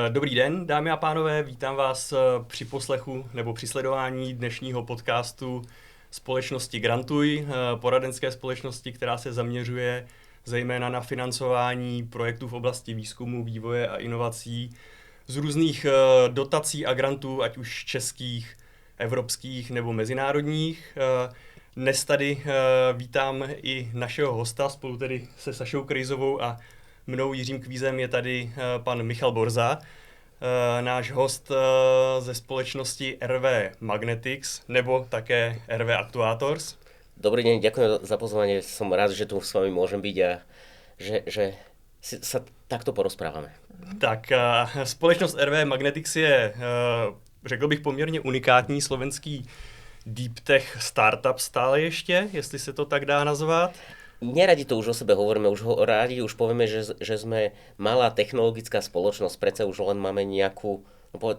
Dobrý den, dámy a pánové, vítám vás při poslechu nebo při sledování dnešního podcastu společnosti Grantuj, poradenské společnosti, která se zaměřuje zejména na financování projektů v oblasti výzkumu, vývoje a inovací z různých dotací a grantů, ať už českých, evropských nebo mezinárodních. Dnes tady vítám i našeho hosta, spolu tedy se Sašou Krejzovou a mnou Jiřím Kvízem je tady pan Michal Borza, náš host ze společnosti RV Magnetics, nebo také RV Actuators. Dobrý deň, ďakujem za pozvanie, som rád, že tu s vami môžem byť a že si sa takto porozprávame. Tak, společnost RV Magnetics je, řekl bych, poměrně unikátní slovenský deep tech startup stále ještě, jestli se to tak dá nazvat. Neradi to už o sebe hovoríme, rádi už povieme, že sme malá technologická spoločnosť, predsa už len máme nejakú,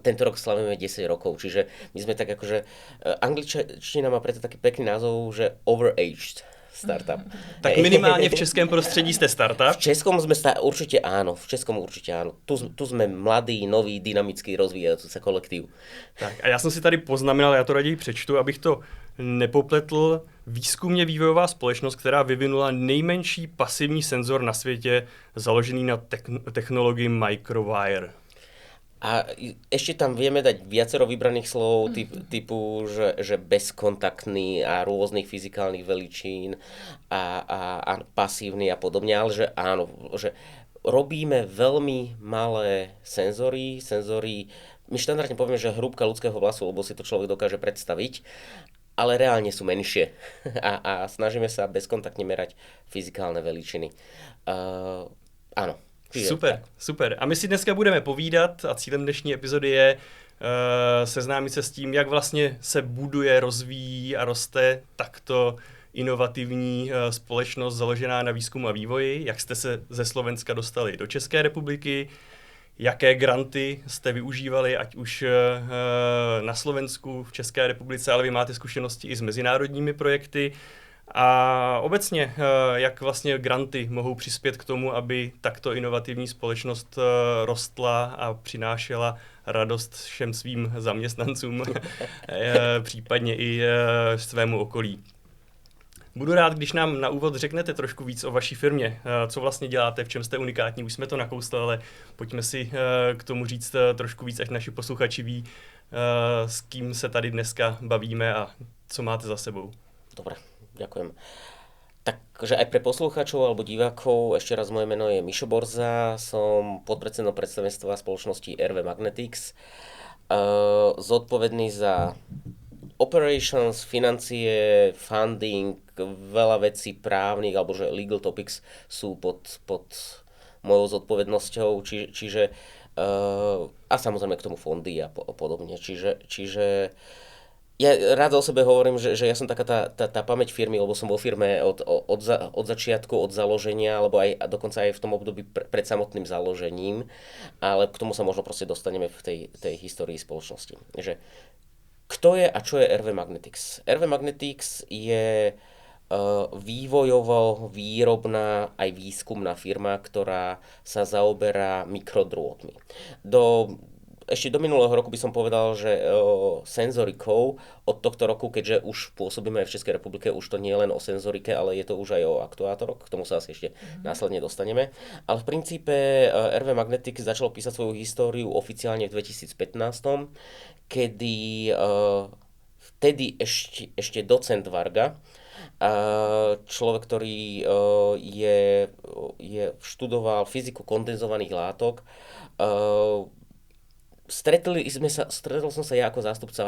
tento rok slavíme 10 rokov, čiže my sme tak akože, angličtina má preto taký pekný názov, že overaged startup. Tak minimálne v českém prostredí ste startup. V českom sme určite áno, Tu sme mladý, nový, dynamický, rozvíjajúci sa kolektív. Tak a já jsem si tady poznamenal, já to raději přečtu, abych to nepopletl. Výzkumně vývojová společnost, která vyvinula nejmenší pasivní senzor na světě, založený na technologii microwire. A ešte tam vieme dať viacero vybraných slov typu, že bezkontaktný a rôznych fyzikálnych veličín a pasívny a podobne, ale že áno, že robíme veľmi malé senzory, my štandardne povieme, že hrúbka ľudského vlasu, lebo si to človek dokáže predstaviť, ale reálne sú menšie a snažíme sa bezkontaktne merať fyzikálne veličiny. Áno. Super. A my si dneska budeme povídat a cílem dnešní epizody je seznámit se s tím, jak vlastně se buduje, rozvíjí a roste takto inovativní společnost založená na výzkumu a vývoji, jak jste se ze Slovenska dostali do České republiky, jaké granty jste využívali, ať už na Slovensku, v České republice, ale vy máte zkušenosti i s mezinárodními projekty. A obecně, jak vlastně granty mohou přispět k tomu, aby takto inovativní společnost rostla a přinášela radost všem svým zaměstnancům, případně i svému okolí. Budu rád, když nám na úvod řeknete trošku víc o vaší firmě, co vlastně děláte, v čem jste unikátní. Už jsme to nakousli, ale pojďme si k tomu říct trošku víc, ať naši posluchači ví, s kým se tady dneska bavíme a co máte za sebou. Dobre. Ďakujem. Takže aj pre poslucháčov alebo divákov, ešte raz moje meno je Mišo Borza, som podpredsedom predstavenstva spoločnosti RV Magnetics, zodpovedný za operations, financie, funding, veľa vecí právnych, alebo že legal topics sú pod mojou zodpovednosťou, čiže a samozrejme k tomu fondy a podobne. Čiže ja rád o sebe hovorím, že ja som taká tá pamäť firmy, lebo som vo firme od začiatku, od založenia, alebo aj dokonca aj v tom období pred samotným založením, ale k tomu sa možno proste dostaneme v tej histórii spoločnosti. Že kto je a čo je RV Magnetics? RV Magnetics je vývojovo výrobná aj výskumná firma, ktorá sa zaoberá mikrodrôtmi. Ešte do minulého roku by som povedal, že senzorikou od tohto roku, keďže už pôsobíme aj v Českej republike, už to nie je len o senzorike, ale je to už aj o aktuátoroch, k tomu sa asi ešte následne dostaneme. Ale v princípe RV Magnetics začalo písať svoju históriu oficiálne v 2015, kedy vtedy ešte docent Varga, človek, ktorý študoval fyziku kondenzovaných látok, Stretol som sa ja ako zástupca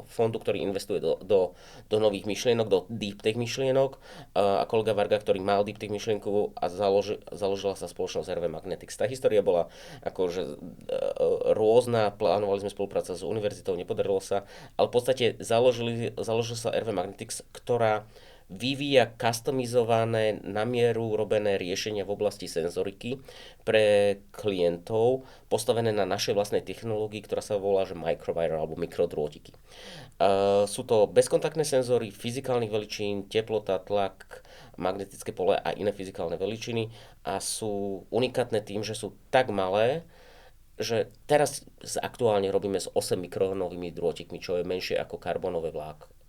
fondu, ktorý investuje do nových myšlienok, do deep tech myšlienok, a kolega Varga, ktorý mal deep tech myšlienku a založila sa spoločnosť RV Magnetics. Tá história bola akože rôzna, plánovali sme spolupráca s univerzitou, nepodarilo sa, ale v podstate založil sa RV Magnetics, ktorá vyvíja customizované, na mieru robené riešenia v oblasti senzoriky pre klientov, postavené na našej vlastnej technológii, ktorá sa volá že microwire alebo mikrodrôtiky. Sú to bezkontaktné senzory fyzikálnych veličín, teplota, tlak, magnetické pole a iné fyzikálne veličiny a sú unikátne tým, že sú tak malé, že teraz aktuálne robíme s 8 mikronovými drôtikmi, čo je menšie ako karbonové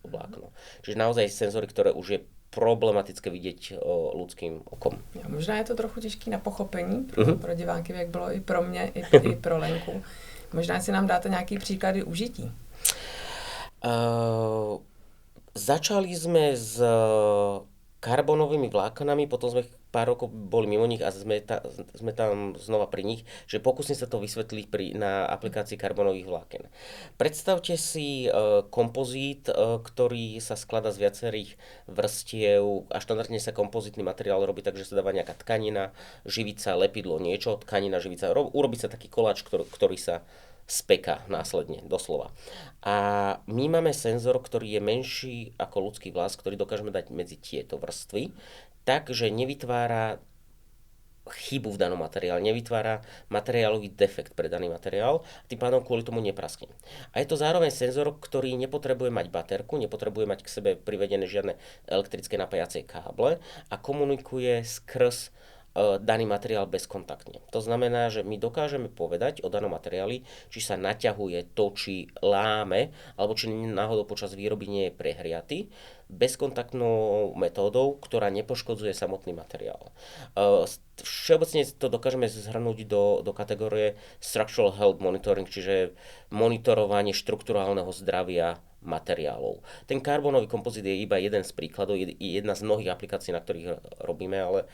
vlákno. Čiže naozaj senzory, ktoré už je problematické vidět lidským okom. Možná je to trochu těžký na pochopení pro diváky, jak bylo i pro mě, i pro Lenku. Možná si nám dáte nějaký příklady užití. Začali jsme s karbonovými vláknami, potom sme pár rokov boli mimo nich a sme tam znova pri nich, že pokúsim sa to vysvetliť na aplikácii karbonových vláken. Predstavte si kompozít, ktorý sa skladá z viacerých vrstiev a štandardne sa kompozitný materiál robí tak, že sa dáva nejaká tkanina, živica, lepidlo, niečo, tkanina, živica, urobí sa taký koláč, ktorý sa speká následne, doslova. A my máme senzor, ktorý je menší ako ľudský vlas, ktorý dokážeme dať medzi tieto vrstvy, takže nevytvára chybu v danom materiále, nevytvára materiálový defekt pre daný materiál, tým pádom kvôli tomu nepraskne. A je to zároveň senzor, ktorý nepotrebuje mať baterku, nepotrebuje mať k sebe privedené žiadne elektrické napájacie káble a komunikuje skrz daný materiál bezkontaktne. To znamená, že my dokážeme povedať o danom materiáli, či sa naťahuje, točí, láme, alebo či náhodou počas výroby nie je prehriatý, bezkontaktnou metódou, ktorá nepoškodzuje samotný materiál. Všeobecne to dokážeme zhrnúť do kategórie Structural Health Monitoring, čiže monitorovanie štrukturálneho zdravia materiálov. Ten karbonový kompozit je iba jeden z príkladov, jedna z mnohých aplikácií, na ktorých robíme, ale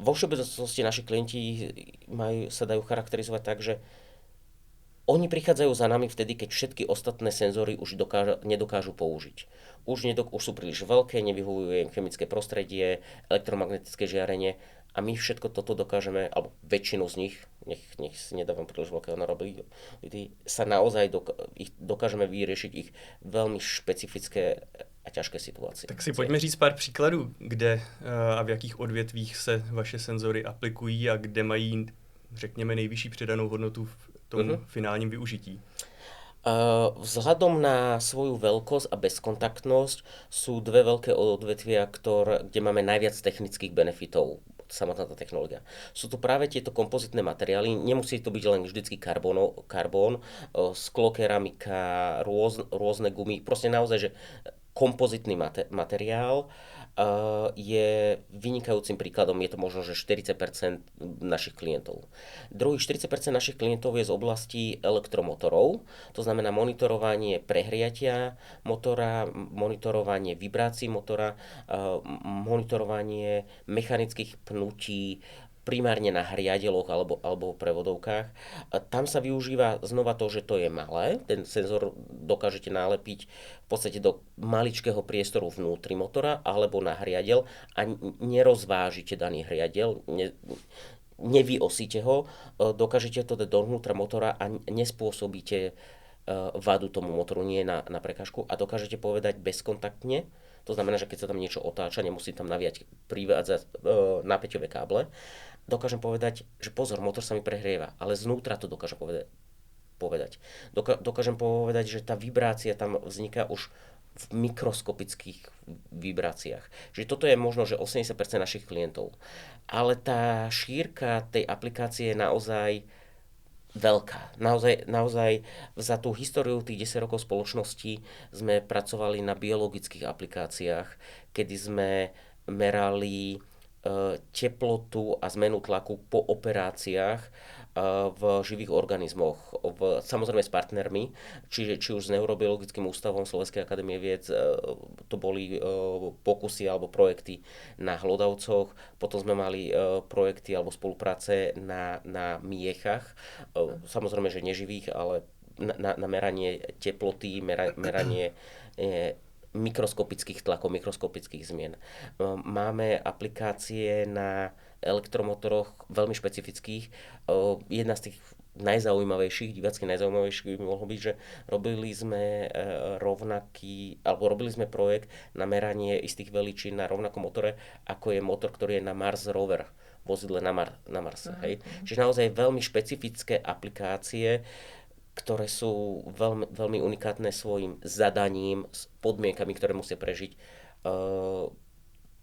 vo všeobecnosti naši klienti sa dajú charakterizovať tak, že oni prichádzajú za nami vtedy, keď všetky ostatné senzory už nedokážu použiť. Už sú príliš veľké, nevyhovuje im chemické prostredie, elektromagnetické žiarenie a my všetko toto dokážeme, alebo väčšinu z nich, nech si nedávam príliš veľkého narobili, sa naozaj dokážeme vyriešiť ich veľmi špecifické a ťažké situace. Tak si pojďme říct pár příkladů, kde a v jakých odvětvích se vaše senzory aplikují a kde mají, řekněme, nejvyšší přidanou hodnotu v tom finálním využití. Vzhľadom na svoju veľkosť a bezkontaktnosť sú dve veľké odvetvia, kde máme najviac technických benefitov, samotná tá technológia. Sú to práve tieto kompozitné materiály, nemusí to byť len vždycky karbón, sklokeramika, rôzne gumy, proste naozaj, že kompozitný materiál je vynikajúcim príkladom, je to možno, že 40% našich klientov. Druhých 40% našich klientov je z oblasti elektromotorov, to znamená monitorovanie prehriatia motora, monitorovanie vibrácií motora, monitorovanie mechanických pnutí, primárne na hriadeloch alebo prevodovkách. Tam sa využíva znova to, že to je malé. Ten senzor dokážete nalepiť v podstate do maličkého priestoru vnútri motora alebo na hriadel a nerozvážite daný hriadel, nevyosíte ho, dokážete to dať dovnútra motora a nespôsobíte vadu tomu motoru, nie na prekážku a dokážete povedať bezkontaktne. To znamená, že keď sa tam niečo otáča, nemusí tam privádzať napäťové káble. Dokážem povedať, že pozor, motor sa mi prehrieva, ale znútra to dokážem povedať. Dokážem povedať, že tá vibrácia tam vzniká už v mikroskopických vibráciách. Čiže toto je možno, že 80% našich klientov. Ale tá šírka tej aplikácie je naozaj veľká. Naozaj za tú históriu tých 10 rokov spoločnosti sme pracovali na biologických aplikáciách, kedy sme merali teplotu a zmenu tlaku po operáciách v živých organizmoch, samozrejme s partnermi, či už s Neurobiologickým ústavom Slovenskej akadémie vied, to boli pokusy alebo projekty na hlodavcoch, potom sme mali projekty alebo spolupráce na miechach, samozrejme, že neživých, ale na meranie teploty, meranie mikroskopických tlakov, mikroskopických zmien. Máme aplikácie na elektromotoroch veľmi špecifických. Jedna z tých najzaujímavejších, divácky najzaujímavejších by mohlo byť, že robili sme projekt na meranie istých veličín na rovnakom motore, ako je motor, ktorý je na Mars Rover, vozidle na Marse. Hej. Čiže naozaj veľmi špecifické aplikácie, ktoré sú veľmi, veľmi unikátne svojim zadaním, s podmienkami, ktoré musia prežiť.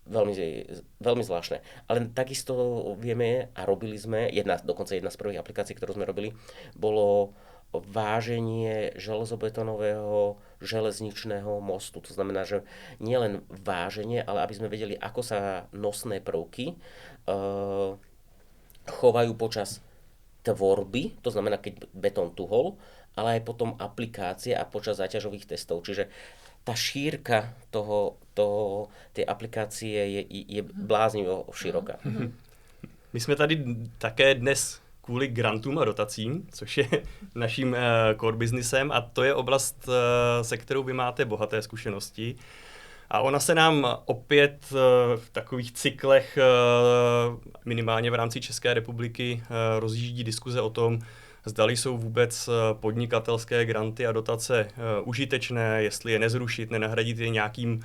veľmi zvláštne. Ale takisto vieme a robili sme, dokonca jedna z prvých aplikácií, ktorú sme robili, bolo váženie železobetónového železničného mostu. To znamená, že nie len váženie, ale aby sme vedeli, ako sa nosné prvky chovajú počas tvorby, to znamená, keď betón tuhol, ale aj potom aplikácie a počas záťažových testov. Čiže tá šírka tej aplikácie je bláznivo široká. My jsme tady také dnes kvůli grantům a dotacím, což je naším core businessem, a to je oblast, se kterou vy máte bohaté zkušenosti. A ona se nám opět v takových cyklech, minimálně v rámci České republiky, rozjíždí diskuze o tom, zdali jsou vůbec podnikatelské granty a dotace užitečné, jestli je nezrušit, nenahradit je nějakým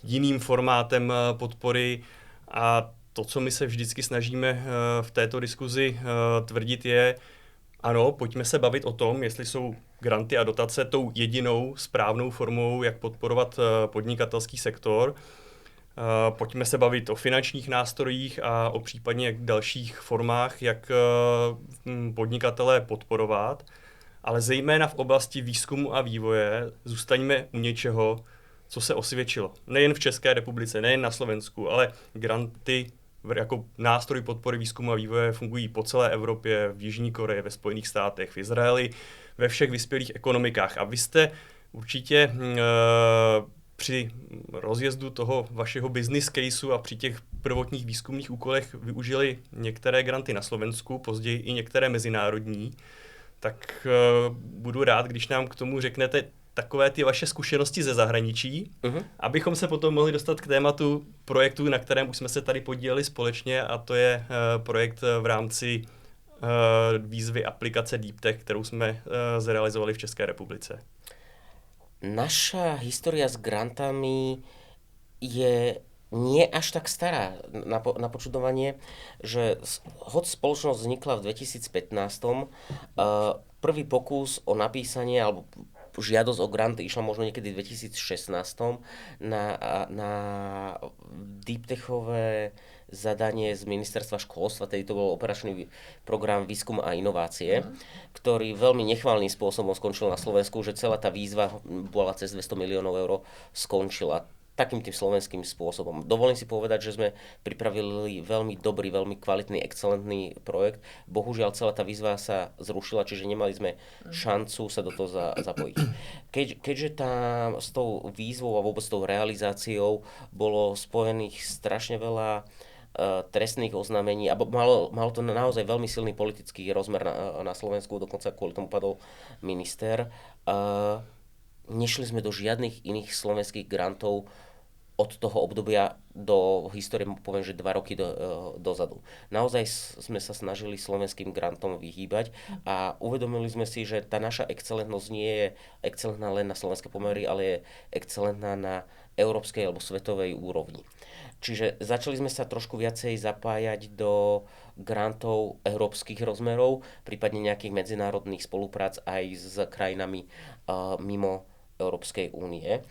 jiným formátem podpory. A to, co my se vždycky snažíme v této diskuzi tvrdit, je, ano, pojďme se bavit o tom, jestli jsou granty a dotace tou jedinou správnou formou, jak podporovat podnikatelský sektor. Pojďme se bavit o finančních nástrojích a o případně dalších formách, jak podnikatele podporovat, ale zejména v oblasti výzkumu a vývoje zůstaňme u něčeho, co se osvědčilo. Nejen v České republice, nejen na Slovensku, ale granty jako nástroj podpory výzkumu a vývoje fungují po celé Evropě, v Jižní Koreji, ve Spojených státech, v Izraeli, ve všech vyspělých ekonomikách. A vy jste určitě při rozjezdu toho vašeho business caseu a při těch prvotních výzkumných úkolech využili některé granty na Slovensku, později i některé mezinárodní. Tak budu rád, když nám k tomu řeknete takové ty vaše zkušenosti ze zahraničí, abychom se potom mohli dostat k tématu projektu, na kterém už jsme se tady podíleli společně, a to je projekt v rámci výzvy aplikace DeepTech, kterou jsme zrealizovali v České republice. Naša história s grantami je nie až tak stará na počudovanie, že hoď spoločnosť vznikla v 2015, prvý pokus o napísanie alebo žiadosť o grant išla možno niekedy v 2016 na DeepTechové zadanie z ministerstva školstva, tedy to bol operačný program výskum a inovácie, ktorý veľmi nechvalným spôsobom skončil na Slovensku, že celá tá výzva bola cez 200 miliónov eur, skončila takým tým slovenským spôsobom. Dovolím si povedať, že sme pripravili veľmi dobrý, veľmi kvalitný, excelentný projekt. Bohužiaľ celá tá výzva sa zrušila, čiže nemali sme šancu sa do toho zapojiť. Keďže tam s tou výzvou a vôbec s tou realizáciou bolo spojených strašne veľa trestných oznámení a malo to naozaj veľmi silný politický rozmer na Slovensku, dokonca kvôli tomu padol minister. Nešli sme do žiadnych iných slovenských grantov od toho obdobia do histórie, poviem, že 2 roky dozadu. Naozaj sme sa snažili slovenským grantom vyhýbať a uvedomili sme si, že tá naša excelentnosť nie je excelentná len na slovenské pomery, ale je excelentná na európskej alebo svetovej úrovni. Čiže začali sme sa trošku viacej zapájať do grantov európskych rozmerov, prípadne nejakých medzinárodných spoluprác aj s krajinami mimo Európskej únie.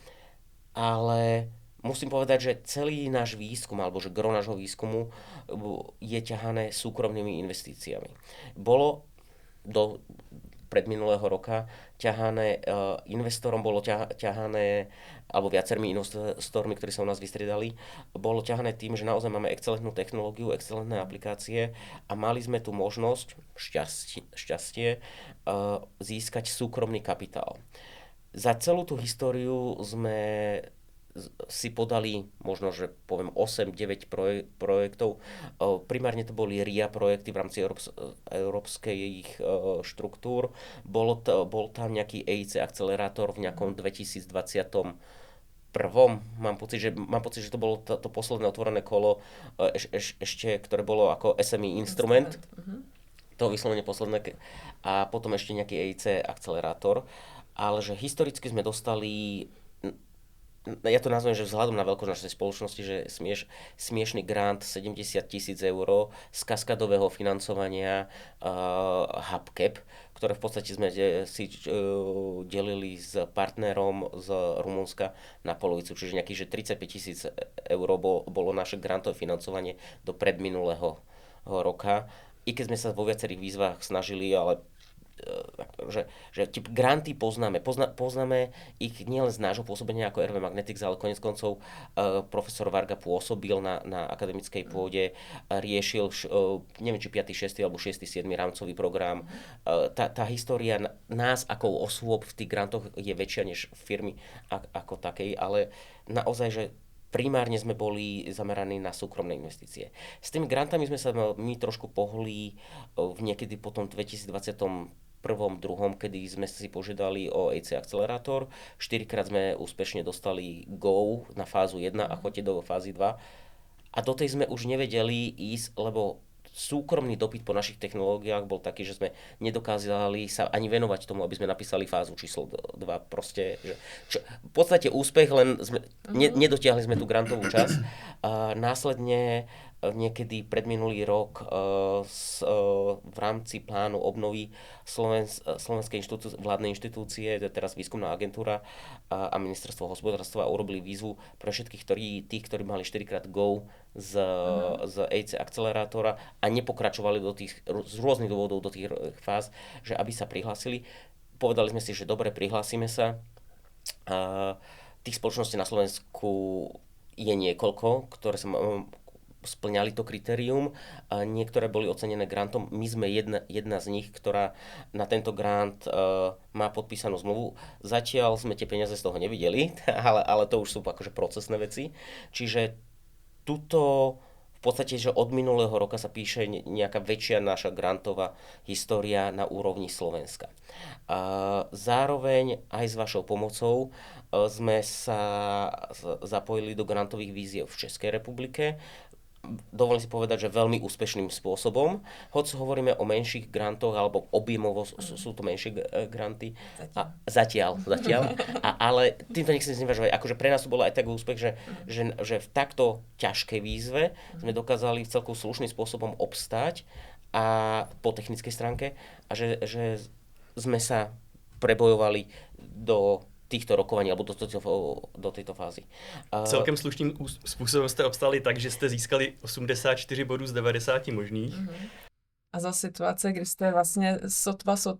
Ale musím povedať, že celý náš výskum, alebo že gro nášho výskumu je ťahané súkromnými investíciami. Bolo do predminulého roka ťahané investorom, bolo ťahané, alebo viacerými investormi, ktorí sa u nás vystriedali, bolo ťahané tým, že naozaj máme excelentnú technológiu, excelentné aplikácie a mali sme tu možnosť, šťastie, získať súkromný kapitál. Za celú tú históriu sme si podali možno, že poviem 8-9 projektov. Primárne to boli RIA projekty v rámci európskych štruktúr. Bol tam nejaký EIC akcelerátor v nejakom 2021. Mám pocit, že to bolo to posledné otvorené kolo, ešte, ktoré bolo ako SME instrument. To vyslovene posledné. A potom ešte nejaký EIC akcelerátor. Ale že historicky sme dostali ja to nazvem, že vzhľadom na veľkosť našej spoločnosti, že smiešný grant 70 000 eur z kaskadového financovania HubCap, ktoré v podstate sme si delili s partnerom z Rumunska na polovicu, čiže nejakých 35 000 eur bolo naše grantové financovanie do predminulého roka. I keď sme sa vo viacerých výzvach snažili, ale že granty poznáme ich nielen z nášho pôsobenia ako RV Magnetics, ale konec koncov profesor Varga pôsobil na akademickej pôde, riešil, neviem či 5., 6. alebo 6., 7. rámcový program. Tá história nás ako osôb v tých grantoch je väčšia než firmy ako takej, ale naozaj, že primárne sme boli zameraní na súkromné investície. S tými grantami sme sa my trošku pohli v niekedy potom 2021, 2., kedy sme si požiadali o EC akcelerátor. 4-krát sme úspešne dostali go na fázu 1 a choďte do fázy 2. A do tej sme už nevedeli ísť, lebo súkromný dopyt po našich technológiách bol taký, že sme nedokázali sa ani venovať tomu, aby sme napísali fázu číslo 2. Proste, v podstate úspech, len nedotiahli sme tú grantovú časť. A následne niekedy predminulý rok v rámci plánu obnovy Slovenskej vládnej inštitúcie, teraz výskumná agentúra a ministerstvo hospodárstva urobili výzvu pre všetkých, tých, ktorí mali 4-krát go z EIC akcelerátora a nepokračovali z rôznych dôvodov do tých fáz, že aby sa prihlásili. Povedali sme si, že dobre, prihlásime sa. Tých spoločností na Slovensku je niekoľko, ktoré sa spĺňali to kritérium. Niektoré boli ocenené grantom. My sme jedna z nich, ktorá na tento grant má podpísanú zmluvu. Zatiaľ sme tie peniaze z toho nevideli, ale to už sú akože procesné veci. Čiže tuto v podstate, že od minulého roka sa píše nejaká väčšia naša grantová história na úrovni Slovenska. Zároveň aj s vašou pomocou sme sa zapojili do grantových výziev v Českej republike. Dovolím si povedať, že veľmi úspešným spôsobom. Hoď hovoríme o menších grantoch, alebo objemovo sú to menšie granty. Zatiaľ. Ale týmto nech si neznevažovať. Akože pre nás to bolo aj tak úspech, že v takto ťažkej výzve sme dokázali celkom slušným spôsobom obstáť a po technickej stránke a že sme sa prebojovali do týchto rokovaní alebo do tejto fázy. Celkem slušným způsobem jste obstali tak, že jste získali 84 bodů z 90 možných. A za situace, kdy jste vlastně sotva se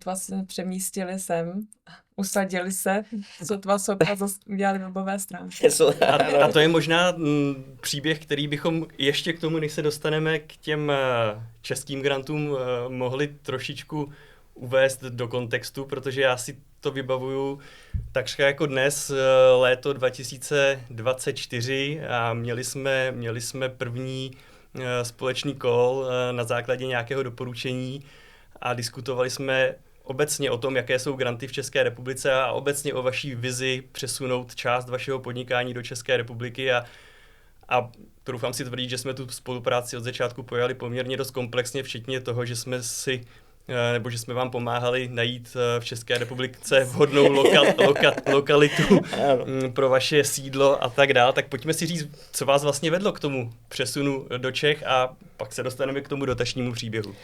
přemístili sem, usadili se, sotva udělali webové stránky. A to je možná příběh, který bychom ještě k tomu, než se dostaneme k těm českým grantům, mohli trošičku uvést do kontextu, protože já si to vybavuju takřka jako dnes, léto 2024 a měli jsme první společný call na základě nějakého doporučení a diskutovali jsme obecně o tom, jaké jsou granty v České republice a obecně o vaší vizi přesunout část vašeho podnikání do České republiky a troufám si tvrdit, že jsme tu spolupráci od začátku pojali poměrně dost komplexně, včetně toho, že jsme vám pomáhali najít v České republice vhodnou lokalitu pro vaše sídlo a tak dále. Tak pojďme si říct, co vás vlastně vedlo k tomu přesunu do Čech a pak se dostaneme k tomu dotačnímu příběhu.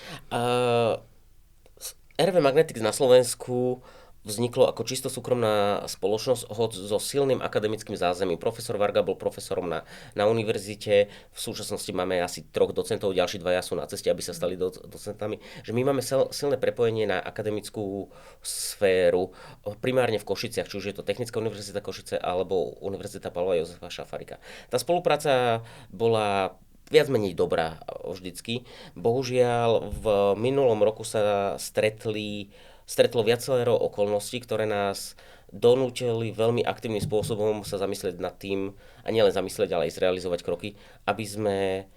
RV Magnetics na Slovensku vzniklo ako čisto súkromná spoločnosť so silným akademickým zázemím. Profesor Varga bol profesorom na univerzite, v súčasnosti máme asi 3 docentov, ďalší 2 sú na ceste, aby sa stali docentami. Že my máme silné prepojenie na akademickú sféru, primárne v Košiciach, či už je to Technická univerzita Košice alebo Univerzita Pavla Jozefa Šafárika. Tá spolupráca bola viac menej dobrá vždycky. Bohužiaľ, v minulom roku sa stretlo viacero okolností, ktoré nás donútili veľmi aktívnym spôsobom sa zamyslieť nad tým, a nielen zamyslieť, ale aj zrealizovať kroky, aby sme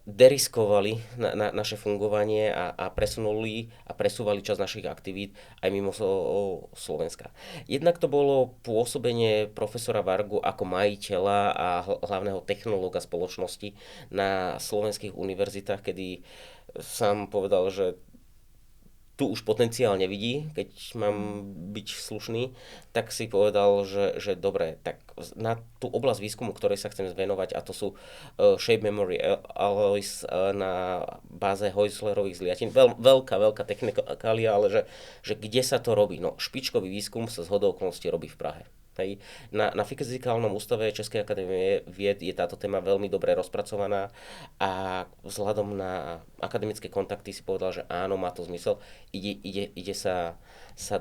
deriskovali naše fungovanie a presúvali časť našich aktivít aj mimo Slovenska. Jednak to bolo pôsobenie profesora Vargu ako majiteľa a hlavného technológa spoločnosti na slovenských univerzitách, kedy sám povedal, že tu už potenciál nevidí, keď mám byť slušný, tak si povedal, že dobre, tak na tú oblasť výskumu, ktorej sa chcem venovať, a to sú shape memory alloys na báze Heuslerových zliatín, veľká technikália, ale že kde sa to robí? No, špičkový výskum sa zhodou okolností robí v Prahe. Hej. Na Fyzikálnom ústave Českej akadémie vied je táto téma veľmi dobre rozpracovaná a vzhľadom na akademické kontakty si povedal, že áno, má to zmysel, ide sa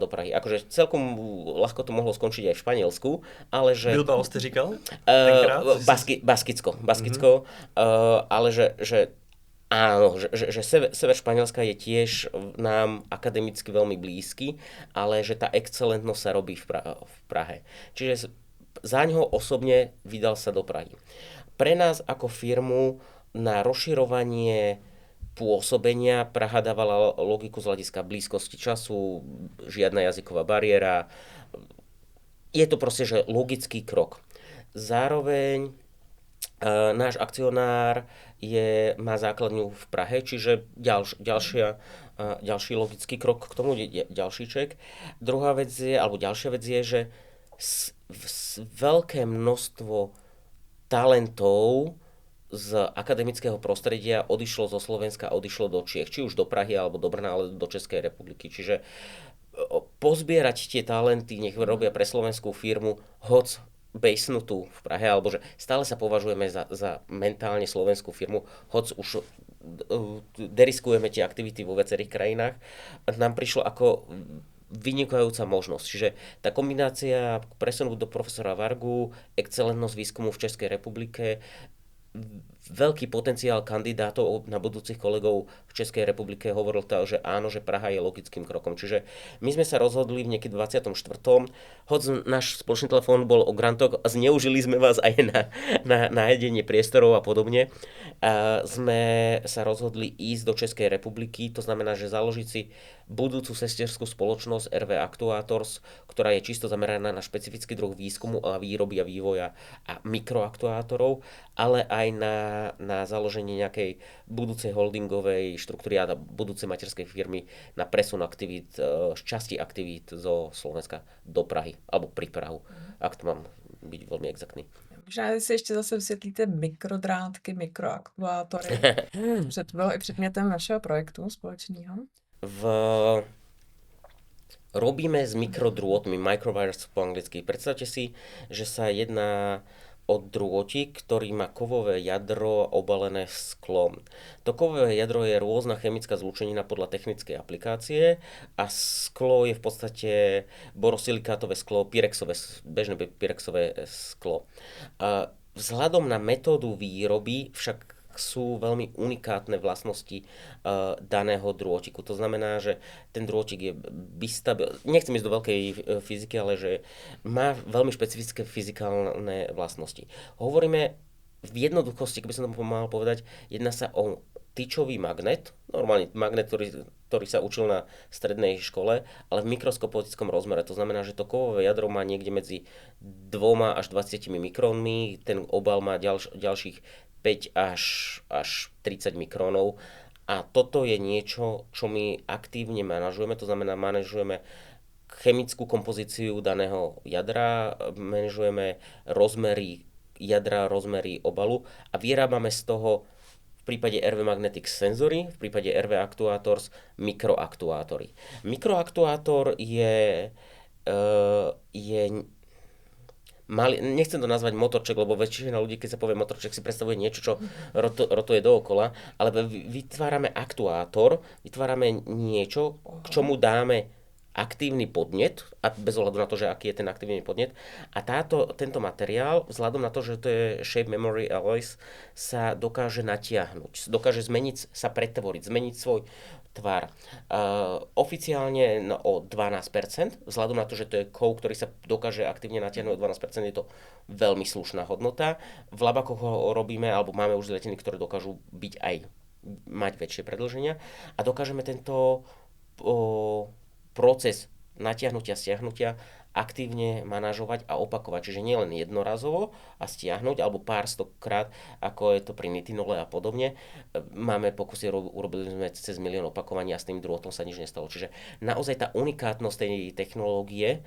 do Prahy. Akože celkom ľahko to mohlo skončiť aj v Španielsku, ale že... Bilbao ste říkal? Baskicko, ale že áno, že sever Španielska je tiež nám akademicky veľmi blízky, ale že tá excelentnosť sa robí v Prahe. Čiže za ňoho osobne vydal sa do Prahy. Pre nás ako firmu na rozširovanie pôsobenia Praha dávala logiku z hľadiska blízkosti času, žiadna jazyková bariéra. Je to proste, že logický krok. Zároveň náš akcionár má základňu v Prahe, čiže ďalší logický krok k tomu, ďalší ček. Druhá vec je, alebo ďalšia vec je, že veľké množstvo talentov z akademického prostredia odišlo zo Slovenska a odišlo do Čiech, či už do Prahy, alebo do Brna, ale do Českej republiky. Čiže pozbierať tie talenty, nech robia pre slovenskú firmu, hoc basenutú v Prahe, alebo že stále sa považujeme za mentálne slovenskú firmu, hoc už deriskujeme tie aktivity vo viacerých krajinách, nám prišlo ako vynikajúca možnosť. Čiže tá kombinácia presunu do profesora Vargu, excelentnosť výskumu v Českej republike, veľký potenciál kandidátov na budúcich kolegov v Českej republike hovoril to, že áno, že Praha je logickým krokom. Čiže my sme sa rozhodli v niekedy 24. Hoď náš spoločný telefón bol o grantoch a zneužili sme vás aj na nájdenie priestorov a podobne. A sme sa rozhodli ísť do Českej republiky, to znamená, že založiť si budúcu sesterskú spoločnosť RV Actuators, ktorá je čisto zameraná na špecifický druh výskumu a výroby a vývoja a mikroaktuátorov, ale aj na založenie nejakej budúcej holdingovej štruktúry a budúcej materskej firmy na presun aktivít, časti aktivít zo Slovenska do Prahy, alebo pri Prahu, ak to mám byť veľmi exaktný. Možná si ještě zase vysvětlíte mikrodrátky, mikroaktuátory, protože to bylo i předmětem našeho projektu společného. Robíme s mikrodrôtmi, microwires po anglicky. Predstavte si, že sa jedná o drôtik, ktorý má kovové jadro obalené sklom. To kovové jadro je rôzna chemická zlúčenina podľa technickej aplikácie a sklo je v podstate borosilikátové sklo, bežné pyrexové sklo. Vzhľadom na metódu výroby však sú veľmi unikátne vlastnosti daného drôtiku. To znamená, že ten drôtik je nechcem ísť do veľkej fyziky, ale že má veľmi špecifické fyzikálne vlastnosti. Hovoríme v jednoduchosti, keby som to mal povedať, jedná sa o tyčový magnet, normálny magnet, ktorý sa učil na strednej škole, ale v mikroskopotickom rozmere. To znamená, že to kovové jadro má niekde medzi 2 až 20 mikrónmi, ten obal má ďalších 5 až 30 mikrónov a toto je niečo, čo my aktívne manažujeme, to znamená manažujeme chemickú kompozíciu daného jadra, manažujeme rozmery jadra, rozmery obalu a vyrábame z toho v prípade RV Magnetics senzory, v prípade RV Actuators mikroaktuátory. Mikroaktuátor je nechcem to nazvať motorček, lebo väčšina ľudí, keď sa povie motorček, si predstavuje niečo, čo rotuje dookola, ale vytvárame aktuátor, vytvárame niečo, k čomu dáme aktívny podnet, a bez ohľadu na to, že aký je ten aktívny podnet. A tento materiál, vzhľadom na to, že to je shape memory alloys, sa dokáže natiahnuť, dokáže pretvoriť, zmeniť svoj tvar. Oficiálne o 12%, vzhľadom na to, že to je kov, ktorý sa dokáže aktívne natiahnuť o 12%, je to veľmi slušná hodnota. V labakoch ho robíme, alebo máme už zliatiny, ktoré dokážu mať väčšie predĺženia a dokážeme tento proces natiahnutia, stiahnutia aktívne manažovať a opakovať. Čiže nielen jednorazovo a stiahnuť, alebo pár stokrát, ako je to pri nitinole a podobne. Máme pokusy, urobili sme cez 1 000 000 opakovaní a s tým druhotom sa nič nestalo. Čiže naozaj tá unikátnosť tej technológie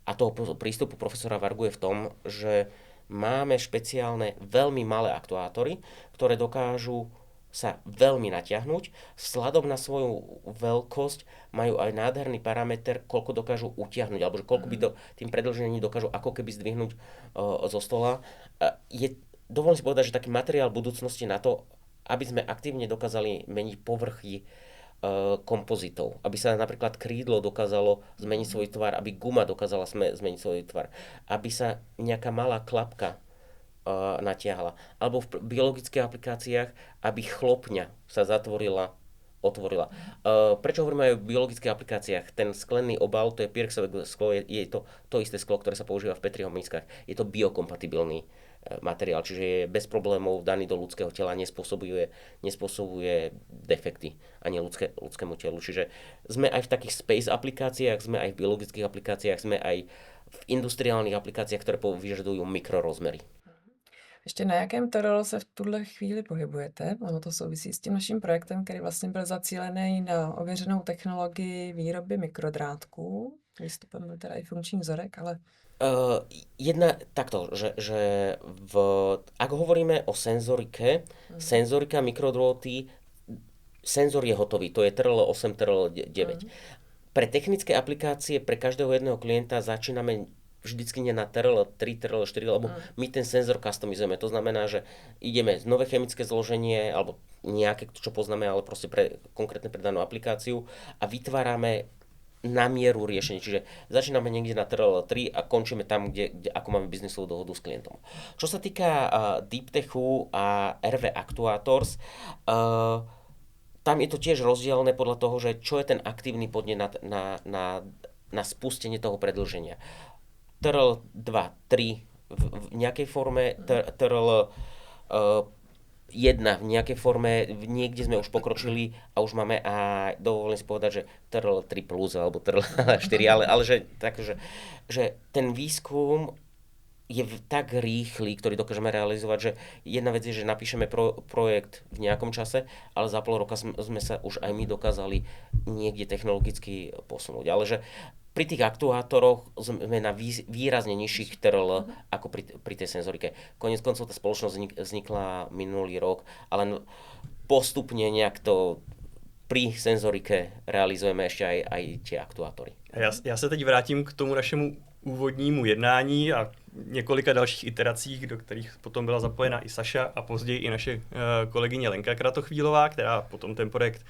a toho prístupu profesora Vargu je v tom, že máme špeciálne veľmi malé aktuátory, ktoré dokážu sa veľmi natiahnuť. Vzhľadom na svoju veľkosť majú aj nádherný parameter, koľko dokážu utiahnuť, alebo že koľko by tým predĺžením dokážu ako keby zdvihnúť zo stola. Dovolím si povedať, že taký materiál budúcnosti na to, aby sme aktívne dokázali meniť povrchy kompozitov. Aby sa napríklad krídlo dokázalo zmeniť svoj tvar, aby guma dokázala zmeniť svoj tvar, aby sa nejaká malá klapka natiahla. Alebo v biologických aplikáciách, aby chlopňa sa zatvorila, otvorila. Prečo hovoríme aj o biologických aplikáciách? Ten sklený obal, to je Pirxové sklo, je to isté sklo, ktoré sa používa v Petriho miskách. Je to biokompatibilný materiál, čiže je bez problémov daný do ľudského tela, nespôsobuje defekty ani ľudskému telu. Čiže sme aj v takých space aplikáciách, sme aj v biologických aplikáciách, sme aj v industriálnych aplikáciách, ktoré vyžadujú mikrorozmery. Ještě na jakém terelu se v tuhle chvíli pohybujete? Ono to souvisí s tím naším projektem, který vlastně byl zacílený na ověřenou technologii výroby mikrodrátků. Výstupem byl teda i funkční vzorek, ale... že ak hovoríme o senzorike, senzorika, mikrodrôty, senzor je hotový, to je TRL8, TRL9. Pre technické aplikácie, pre každého jedného klienta začíname vždycky nie na TRL3, TRL4, lebo my ten senzor customizujeme. To znamená, že ideme z nové chemické zloženie, alebo nejaké, čo poznáme, ale proste konkrétne pre danú aplikáciu a vytvárame na mieru riešenie. Čiže začíname niekde na TRL3 a končíme tam, kde ako máme biznisovú dohodu s klientom. Čo sa týka Deep Techu a RV Actuators, tam je to tiež rozdielne podľa toho, že čo je ten aktívny podnet na spustenie toho predĺženia. TRL 2, 3 v nejakej forme, TRL 1 v nejakej forme, niekde sme už pokročili a už máme a dovolím si povedať, že TRL 3 plus alebo TRL 4, ale že ten výskum je tak rýchly, ktorý dokážeme realizovať, že jedna vec je, že napíšeme projekt v nejakom čase, ale za pol roka sme sa už aj my dokázali niekde technologicky posunúť. Ale že pri tých aktuátoroch sme na výrazne nižších TRL ako pri tej senzorike. Koniec koncov tá spoločnosť vznikla minulý rok, ale postupne nejak to pri senzorike realizujeme ešte aj tie aktuátory. Já se teď vrátím k tomu našemu úvodnímu jednání a několika dalších iteracích, do kterých potom byla zapojena i Saša a později i naše kolegyně Lenka Kratochvílová, která potom ten projekt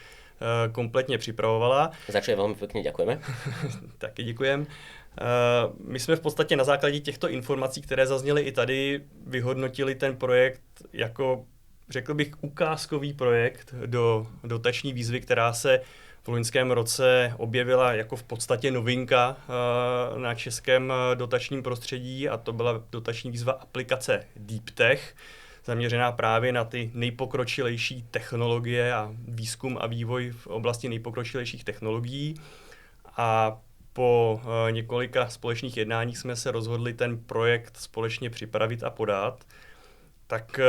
kompletně připravovala. Za čo veľmi pekne ďakujeme. Taky děkujem. My jsme v podstatě na základě těchto informací, které zazněly i tady, vyhodnotili ten projekt jako, řekl bych, ukázkový projekt do dotační výzvy, která se v loňském roce objevila jako v podstatě novinka na českém dotačním prostředí, a to byla dotační výzva aplikace Deep Tech, zaměřená právě na ty nejpokročilejší technologie a výzkum a vývoj v oblasti nejpokročilejších technologií. A po několika společných jednáních jsme se rozhodli ten projekt společně připravit a podat. Tak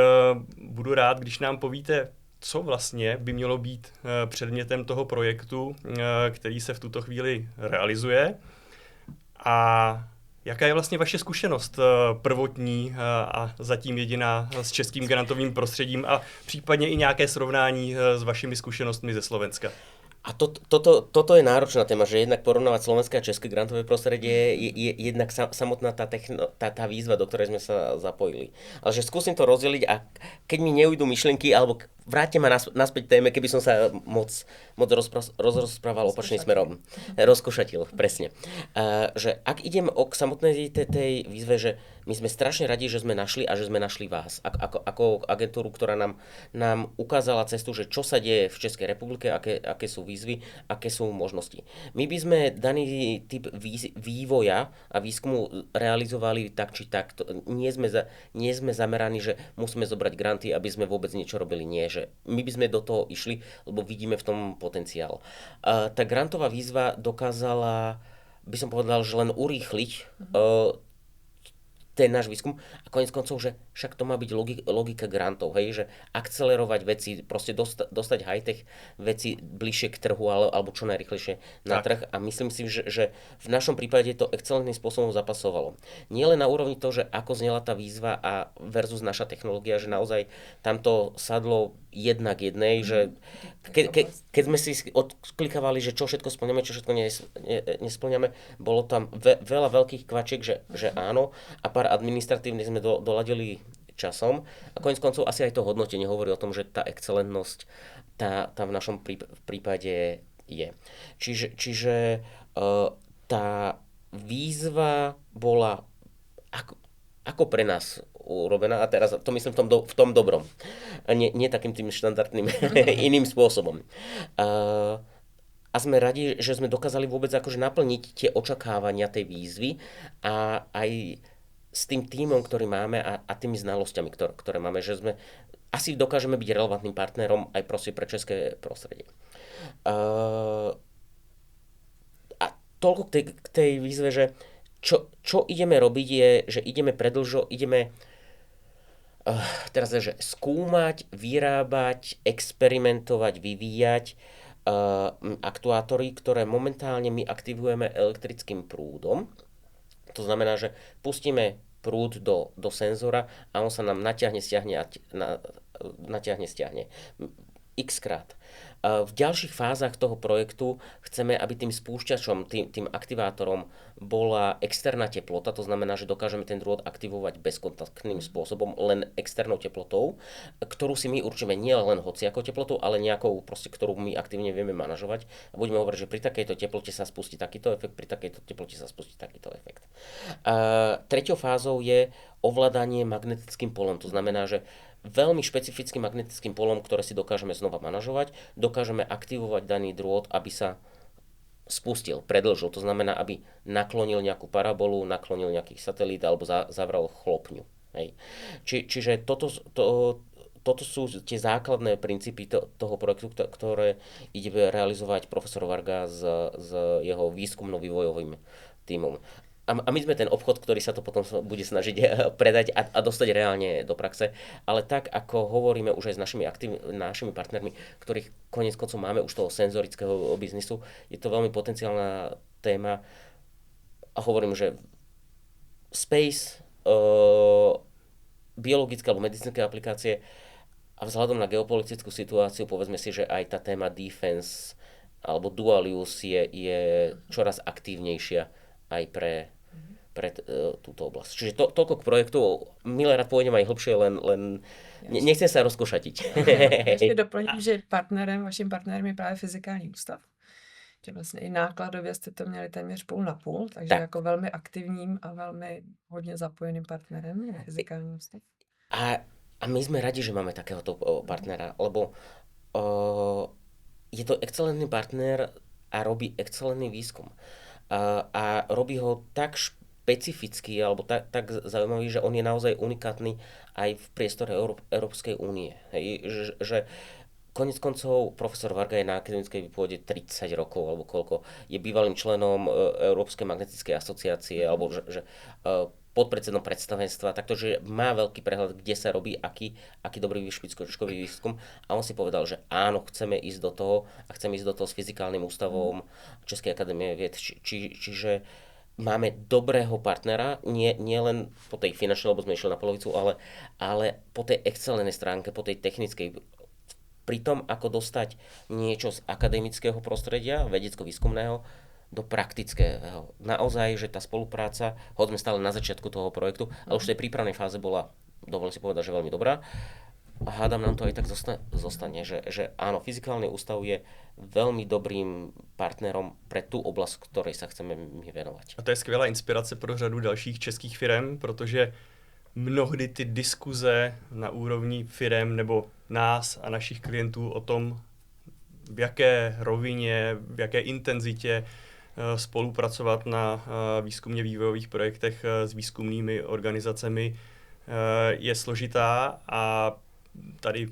budu rád, když nám povíte, co vlastně by mělo být předmětem toho projektu, který se v tuto chvíli realizuje, a jaká je vlastně vaše zkušenost prvotní a zatím jediná s českým grantovým prostředím a případně i nějaké srovnání s vašimi zkušenostmi ze Slovenska? A toto je náročná téma, že jednak porovnávať slovenské a české grantové prostredie je jednak samotná tá výzva, do ktorej sme sa zapojili. Ale že skúsim to rozdeliť a keď mi neujdu myšlienky, alebo vráťte ma naspäť téme, keby som sa moc rozprával opačným smerom. Rozkošatil, presne. Že ak idem k samotnej tej výzve, že my sme strašne radi, že sme našli a že sme našli vás. Ako agentúru, ktorá nám ukázala cestu, že čo sa deje v Českej republike, aké sú výzvy, aké sú možnosti. My by sme daný typ vývoja a výskumu realizovali tak či tak. Nie sme zameraní, že musíme zobrať granty, aby sme vôbec niečo robili. Nie, že my by sme do toho išli, lebo vidíme v tom potenciál. Tá grantová výzva dokázala by som povedal, že len urýchliť ten náš výskum a koniec koncov, že však to má byť logika grantov, hej, že akcelerovať veci, proste dostať high-tech veci bližšie k trhu alebo čo najrýchlejšie na trh a myslím si, že v našom prípade to excelentným spôsobom zapasovalo. Nie len na úrovni toho, že ako znela tá výzva a versus naša technológia, že naozaj tamto sadlo jedna k jednej, že keď sme si odklikávali, že čo všetko spĺňame, čo všetko nespĺňame, bolo tam veľa veľkých kvačiek, že áno a pár administratívnych sme doladili časom a koniec koncov asi aj to hodnotenie hovorí o tom, že tá excelentnosť tá v našom prípade je. Čiže tá výzva bola ako pre nás urobená a teraz to myslím v tom dobrom. Nie takým tým štandardným iným spôsobom. A sme radi, že sme dokázali vôbec akože naplniť tie očakávania tej výzvy a aj s tým tímom, ktorý máme a tými znalosťami, ktoré máme, že sme asi dokážeme byť relevantným partnerom aj proste pre české prostredie. A toľko k tej výzve, že čo ideme robiť je, že ideme teraz je, že skúmať, vyrábať, experimentovať, vyvíjať aktuátory, ktoré momentálne my aktivujeme elektrickým prúdom. To znamená, že pustíme prúd do senzora a on sa nám natiahne, stiahne x-krát. V ďalších fázach toho projektu chceme, aby tým spúšťačom, tým aktivátorom bola externá teplota, to znamená, že dokážeme ten drôt aktivovať bezkontaktným spôsobom, len externou teplotou, ktorú si my určíme nie len hociakou teplotou, ale nejakou, proste, ktorú my aktívne vieme manažovať. A budeme hovoriť, že pri takejto teplote sa spustí takýto efekt, pri takejto teplote sa spustí takýto efekt. Treťou fázou je ovládanie magnetickým polom, to znamená, že veľmi špecifickým magnetickým polom, ktoré si dokážeme znova manažovať, dokážeme aktivovať daný drôt, aby sa spustil, predĺžil. To znamená, aby naklonil nejakú parabolu, naklonil nejaký satelít alebo zavral chlopňu. Hej. Čiže toto sú tie základné princípy toho projektu, ktoré ide realizovať profesor Varga s jeho výskumno-vývojovým tímom. A my sme ten obchod, ktorý sa to potom bude snažiť predať a dostať reálne do praxe. Ale tak, ako hovoríme už aj s našimi partnermi, ktorých koniec koncov máme už toho senzorického biznisu, je to veľmi potenciálna téma. A hovorím, že space, biologické alebo medicínske aplikácie a vzhľadom na geopolitickú situáciu, povedzme si, že aj tá téma defense alebo dual use je čoraz aktívnejšia aj pre túto oblasť. Čiže toľko k projektu. Milé rád pôjdem aj hlbšie, len nechcem sa rozkošatiť. Ještě doplním, že vaším partnerem je právě Fyzikální ústav. Že vlastně i nákladově jste to měli téměř půl na půl, takže tak. Jako velmi aktivním a velmi hodně zapojeným partnerem je Fyzikální ústav. A my sme radi, že máme takéhoto partnera, lebo je to excelentný partner a robí excelentný výskum. A robí ho tak špecifický alebo tak zaujímavý, že on je naozaj unikátny aj v priestore Európskej únie. Že konec koncov profesor Varga je na akademickej pôde 30 rokov alebo koľko. Je bývalým členom Európskej magnetickej asociácie alebo že podpredsedom predstavenstva, takže má veľký prehľad, kde sa robí aký dobrý špičkový výskum. A on si povedal, že áno, chceme ísť do toho a chceme ísť do toho s Fyzikálnym ústavom Českej akadémie vied. Čiže máme dobrého partnera, nie len po tej finančnej, lebo sme išli na polovicu, ale po tej excelentnej stránke, po tej technickej. Pri tom, ako dostať niečo z akademického prostredia, vedecko-výskumného, do praktického. Naozaj, že tá spolupráca, hoď sme stále na začiatku toho projektu, ale už v tej prípravnej fáze bola, dovolím si povedať, že veľmi dobrá. A hádam, nám to aj tak zostane, že áno, Fyzikálny ústav je veľmi dobrým partnerom pre tú oblasť, ktorej sa chceme my venovať. A to je skvělá inspirace pro řadu dalších českých firem, protože mnohdy ty diskuze na úrovni firem nebo nás a našich klientů o tom, v jaké rovině, v jaké intenzitě spolupracovat na výzkumně vývojových projektech s výzkumnými organizacemi je složitá a tady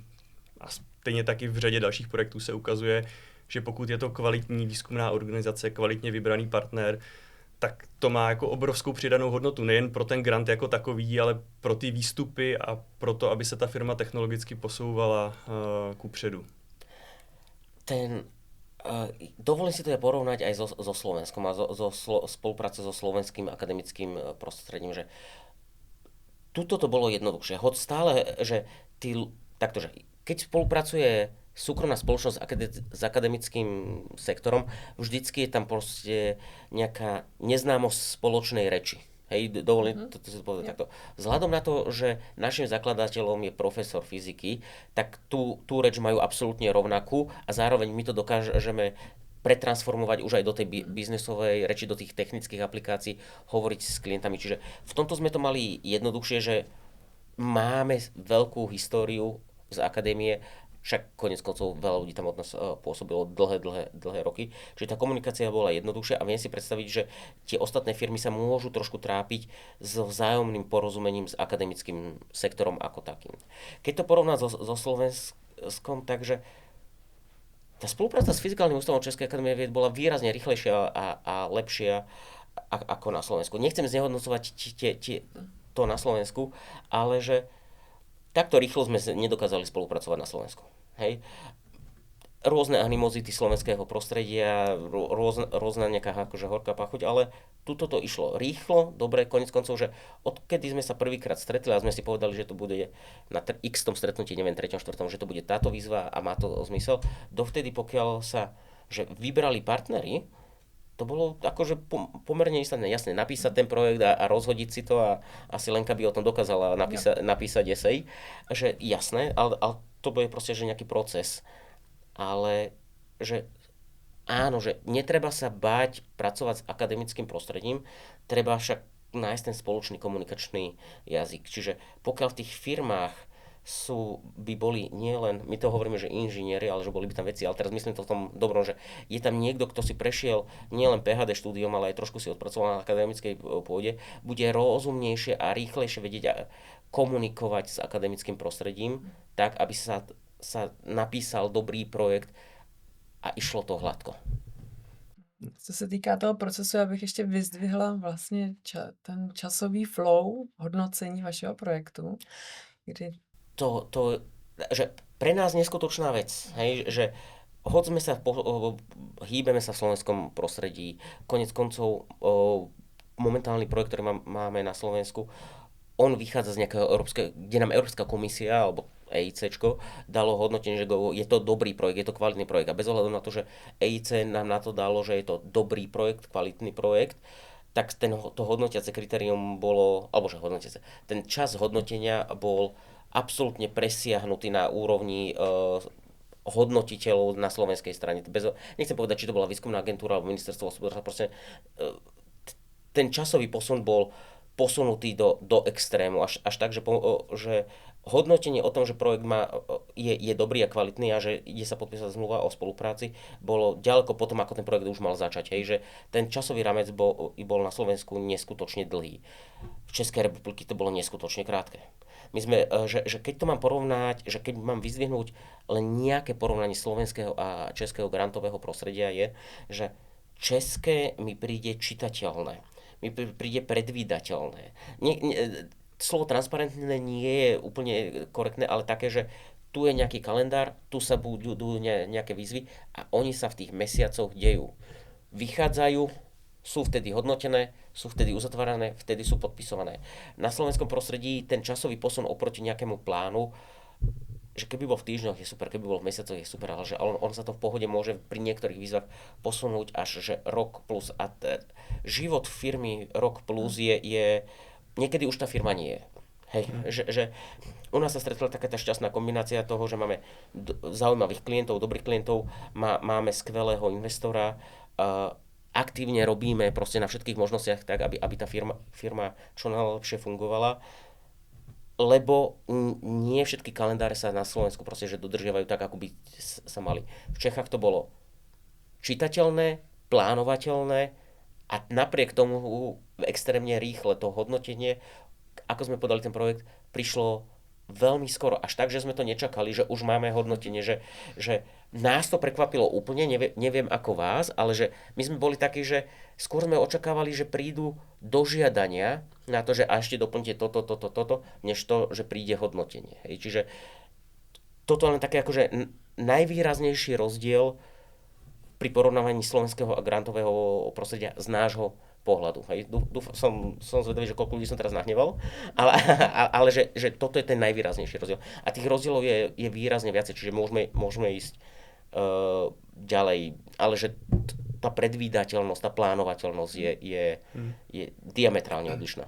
a stejně taky v řadě dalších projektů se ukazuje, že pokud je to kvalitní výzkumná organizace, kvalitně vybraný partner, tak to má jako obrovskou přidanou hodnotu, nejen pro ten grant jako takový, ale pro ty výstupy a pro to, aby se ta firma technologicky posouvala kupředu. Dovolím si to porovnať aj so Slovenskom a spolupráce so slovenským akademickým prostredím, že tuto to bolo jednoduchšie. Hoď stále, že keď spolupracuje súkromná spoločnosť s akademickým sektorom, vždycky je tam proste nejaká neznámosť spoločnej reči. Hej, dovolím to si povedať takto. Vzhľadom na to, že našim zakladateľom je profesor fyziky, tak tú reč majú absolútne rovnakú a zároveň my to dokážeme pretransformovať už aj do tej biznesovej reči, do tých technických aplikácií, hovoriť s klientami. Čiže v tomto sme to mali jednoduchšie, že máme veľkú históriu z akadémie, však konec koncov veľa ľudí tam od nás pôsobilo dlhé roky. Čiže tá komunikácia bola jednoduchšia a viem si predstaviť, že tie ostatné firmy sa môžu trošku trápiť so vzájomným porozumením s akademickým sektorom ako takým. Keď to porovná so Slovenskom, takže tá spolupráca s Fyzikálnym ústavom Českej akadémie vied bola výrazne rýchlejšia a lepšia ako na Slovensku. Nechcem znehodnocovať to na Slovensku, ale že takto rýchlo sme nedokázali spolupracovať na Slovensku. Hej. Rôzne animozity slovenského prostredia, rôzna nejaká akože horká pachuť, ale tuto to išlo rýchlo, dobre, konec koncov, že odkedy sme sa prvýkrát stretli a sme si povedali, že to bude na x tom stretnutí, neviem, 3., 4., že to bude táto výzva a má to zmysel, dovtedy pokiaľ sa že vybrali partneri, to bolo akože pomerne jasné napísať ten projekt a rozhodiť si to a asi Lenka by o tom dokázala napísať esej, že jasné, ale to bude proste že nejaký proces, ale že áno, že netreba sa báť pracovať s akademickým prostredím, treba však nájsť ten spoločný komunikačný jazyk, čiže pokiaľ v tých firmách by boli nielen, my to hovoríme, že inžinieri, ale že boli by tam veci, ale teraz myslím to v tom dobrom, že je tam niekto, kto si prešiel nielen PhD štúdium, ale aj trošku si odpracoval na akademickej pôde, bude rozumnejšie a rýchlejšie vedieť komunikovať s akademickým prostredím, tak, aby sa napísal dobrý projekt a išlo to hladko. Co se týká toho procesu, já bych ještě vyzdvihla vlastně ten časový flow hodnocení vašeho projektu, kdy že pre nás neskutočná vec, hej, že hoď hýbeme sa v slovenskom prostredí, konec koncov momentálny projekt, ktorý máme na Slovensku, on vychádza z nejakého kde nám Európska komisia alebo EICčko dalo hodnotenie, že je to dobrý projekt, je to kvalitný projekt a bez ohľadu na to, že EIC nám na to dalo, že je to dobrý projekt, kvalitný projekt, tak to hodnotiace kritérium bolo, alebo že ten čas hodnotenia bol absolútne presiahnutý na úrovni hodnotiteľov na slovenskej strane. Nechcem povedať, či to bola výskumná agentúra alebo ministerstvo hospodárstva, proste ten časový posun bol posunutý do extrému, až tak, že hodnotenie o tom, že projekt je dobrý a kvalitný a že ide sa podpísať zmluva o spolupráci, bolo ďaleko potom, ako ten projekt už mal začať. Hej, že ten časový ramec bol na Slovensku neskutočne dlhý. V Českej republike to bolo neskutočne krátke. My sme, že keď to mám porovnať, že keď mám vyzdvihnúť len nejaké porovnanie slovenského a českého grantového prostredia je, že české mi príde čitateľné, mi príde predvídateľné. Slovo transparentné nie je úplne korektné, ale také, že tu je nejaký kalendár, tu sa budú nejaké výzvy a oni sa v tých mesiacoch dejú. Vychádzajú, sú vtedy hodnotené, sú vtedy uzatvárané, vtedy sú podpisované. Na slovenskom prostredí ten časový posun oproti nejakému plánu, že keby bol v týždňoch je super, keby bol v mesiacoch je super, ale že on sa to v pohode môže pri niektorých výzvach posunúť až že rok plus a život firmy rok plus je niekedy už tá firma nie je. Hej, že u nás sa stretla taká tá šťastná kombinácia toho, že máme zaujímavých klientov, dobrých klientov, máme skvelého investora, aktívne robíme proste na všetkých možnostiach tak, aby tá firma čo najlepšie fungovala, lebo nie všetky kalendáre sa na Slovensku proste že dodržiavajú tak, ako by sa mali. V Čechách to bolo čitateľné, plánovateľné a napriek tomu extrémne rýchle to hodnotenie, ako sme podali ten projekt, prišlo veľmi skoro, až tak, že sme to nečakali, že už máme hodnotenie, že nás to prekvapilo úplne, neviem ako vás, ale že my sme boli takí, že skôr sme očakávali, že prídu dožiadania na to, že a ešte doplňte toto, než to, že príde hodnotenie. Hej. Čiže toto len také akože najvýraznejší rozdiel pri porovnávaní slovenského a grantového prostredia z nášho pohľadu. Hej. Som zvedavý, že koľko ľudí som teraz nahneval, ale že toto je ten najvýraznejší rozdiel. A tých rozdielov je výrazne viacej, čiže môžeme ísť ďalej, ale že tá predvídateľnosť, tá plánovateľnosť je diametrálne odlišná.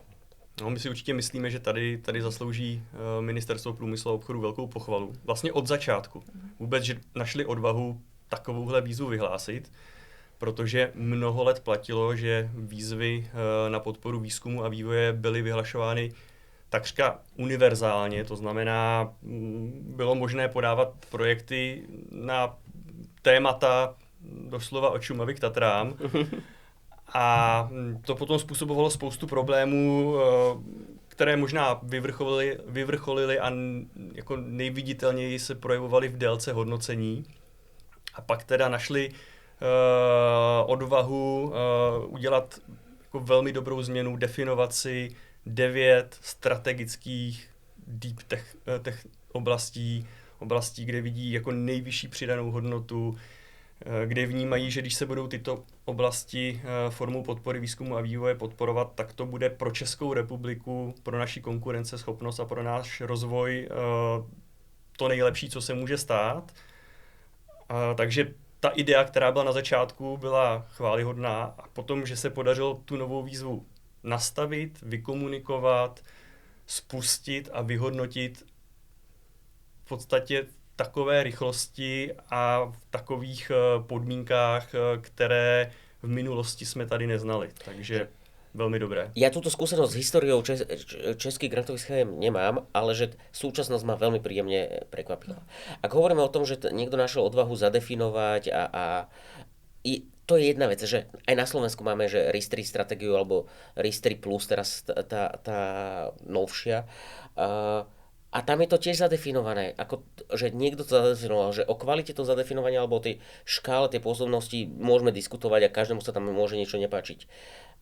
No, my si určitě myslíme, že tady zaslouží Ministerstvo průmyslu a obchodu velkou pochvalu. Vlastně od začátku. Vůbec, že našli odvahu takovouhle výzvu vyhlásit, protože mnoho let platilo, že výzvy na podporu výzkumu a vývoje byly vyhlašovány takřka univerzálně, to znamená, bylo možné podávat projekty na témata doslova od Šumavy k Tatrám. A to potom způsobovalo spoustu problémů, které možná vyvrcholily a jako nejviditelněji se projevovaly v délce hodnocení. A pak teda našli odvahu udělat jako velmi dobrou změnu, definovat si 9 strategických deep tech oblastí, kde vidí jako nejvyšší přidanou hodnotu, kde vnímají, že když se budou tyto oblasti formou podpory výzkumu a vývoje podporovat, tak to bude pro Českou republiku, pro naši konkurenceschopnost a pro náš rozvoj to nejlepší, co se může stát. Takže ta idea, která byla na začátku, byla chvályhodná a potom, že se podařilo tu novou výzvu nastavit, vykomunikovat, spustit a vyhodnotit v podstatě takové rychlosti a v takových podmínkách, které v minulosti jsme tady neznali. Takže veľmi dobré. Ja túto skúsenosť s históriou českých grantových schém nemám, ale že súčasnosť ma veľmi príjemne prekvapila. Ak hovoríme o tom, že niekto našiel odvahu zadefinovať a to je jedna vec, že aj na Slovensku máme, že RIS-3 stratégiu alebo RIS-3 plus, teraz tá novšia. A tam je to tiež zadefinované, ako, že niekto to zadefinoval, že o kvalite to zadefinovania alebo o tej škále, tej pôsobnosti môžeme diskutovať a každému sa tam môže niečo nepáčiť.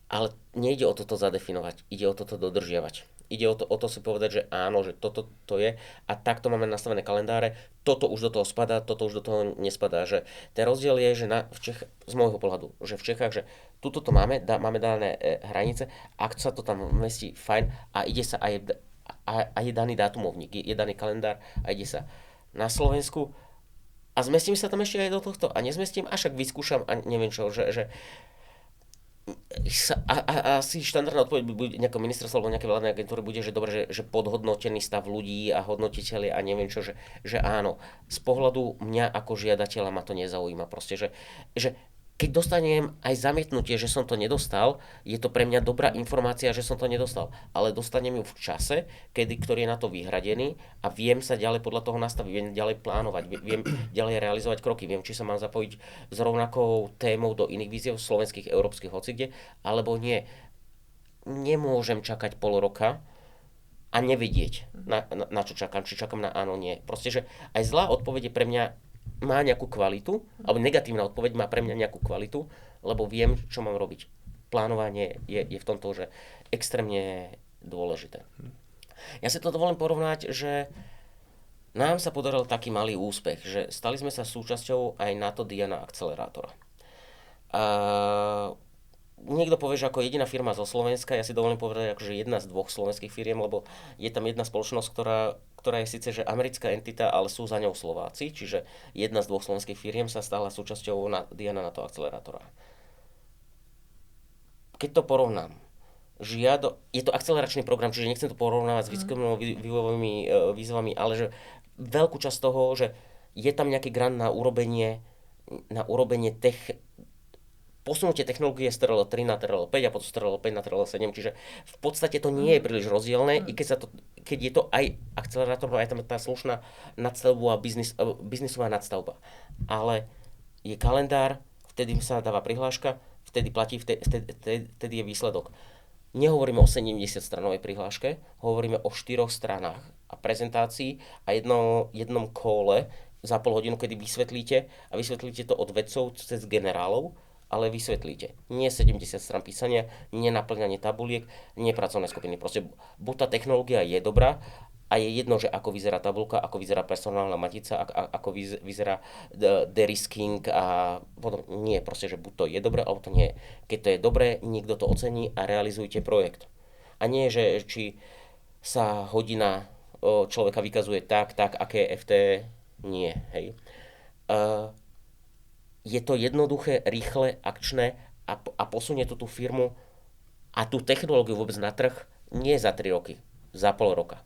Ale nejde o toto zadefinovať, ide o toto dodržiavať. Ide o to si povedať, že áno, že toto to je a takto máme nastavené kalendáre, toto už do toho spadá, toto už do toho nespadá. Že ten rozdiel je, že z môjho pohľadu, že v Čechách, že tuto to máme dané hranice, ak sa to tam vmestí, fajn, a ide sa a je daný dátumovník, je daný kalendár a ide sa na Slovensku a zmestím sa tam ešte aj do tohto a nezmestím, až ak vyskúšam a neviem čo, že asi štandardná odpoveď bude nejaké ministerstvo alebo nejaké vládne agentúry bude, že dobre, že podhodnotený stav ľudí a hodnotiteľi a neviem čo, že áno. Z pohľadu mňa ako žiadateľa ma to nezaujíma proste, že keď dostanem aj zamietnutie, že som to nedostal, je to pre mňa dobrá informácia, že som to nedostal. Ale dostanem ju v čase, ktorý je na to vyhradený a viem sa ďalej podľa toho nastaviť, viem ďalej plánovať, viem ďalej realizovať kroky, viem, či sa mám zapojiť s rovnakou témou do iných víziev slovenských, európskych, hocikde, alebo nie. Nemôžem čakať pol roka a nevedieť, na čo čakám, či čakám na áno, nie. Proste, že aj zlá odpoveď je pre mňa má nejakú kvalitu, alebo negatívna odpoveď má pre mňa nejakú kvalitu, lebo viem, čo mám robiť. Plánovanie je v tomto, že extrémne dôležité. Ja si to dovolím porovnať, že nám sa podaril taký malý úspech, že stali sme sa súčasťou aj NATO Diana akcelerátora. Niekto povie, že ako jediná firma zo Slovenska, ja si dovolím povedať, akože jedna z dvoch slovenských firiem, lebo je tam jedna spoločnosť, ktorá je síce že americká entita, ale sú za ňou Slováci, čiže jedna z dvoch slovenských firiem sa stala súčasťou Diana NATO akcelerátora. Keď to porovnám, je to akceleračný program, čiže nechcem to porovnávať s výskumno-vývojovými výzvami, ale že veľkú časť toho, že je tam nejaký grant na urobenie posunutie technológie z TRL 3 na TRL 5 a potom z TRL 5 na TRL 7, čiže v podstate to nie je príliš rozdielne, i keď je to aj akcelerátor, aj tam tá slušná nadstavba a biznisová nadstavba. Ale je kalendár, vtedy sa dáva prihláška, vtedy platí, vtedy je výsledok. nehovoríme o 70-stranovej prihláške, hovoríme o 4 stranách a prezentácii a jednom kole za pol hodinu, kedy vysvetlíte to od vedcov cez generálov, ale vysvetlíte. Nie 70 strán písania, nie naplňanie tabuliek, nie pracovné skupiny. Proste buď tá technológia je dobrá a je jedno, že ako vyzerá tabuľka, ako vyzerá personálna matica, ako vyzerá derisking a potom nie, proste, že buď to je dobré, alebo to nie. Keď to je dobré, niekto to ocení a realizujte projekt. A nie, že či sa hodina človeka vykazuje tak, aké je FT, nie, hej. Je to jednoduché, rýchle, akčné a posunie to tú firmu a tú technológiu vôbec na trh nie za 3 roky, za pol roka.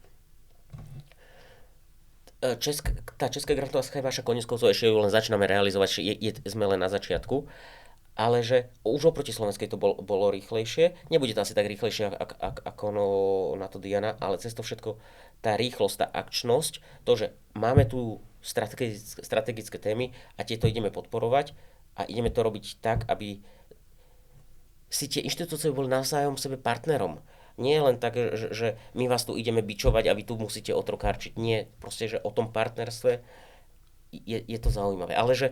Tá česká grantová schéma, však konec koncov ešte ju len začíname realizovať, sme len na začiatku, ale že už oproti slovenskej to bolo rýchlejšie. Nebude to asi tak rýchlejšie ako na to Diana, ale cez to všetko tá rýchlosť, tá akčnosť, to, že máme tu strategické témy a tieto ideme podporovať a ideme to robiť tak, aby si tie inštitúcie boli navzájom sebe partnerom. Nie len tak, že my vás tu ideme bičovať a vy tu musíte otrokárčiť. Nie, proste, že o tom partnerstve je to zaujímavé. Ale že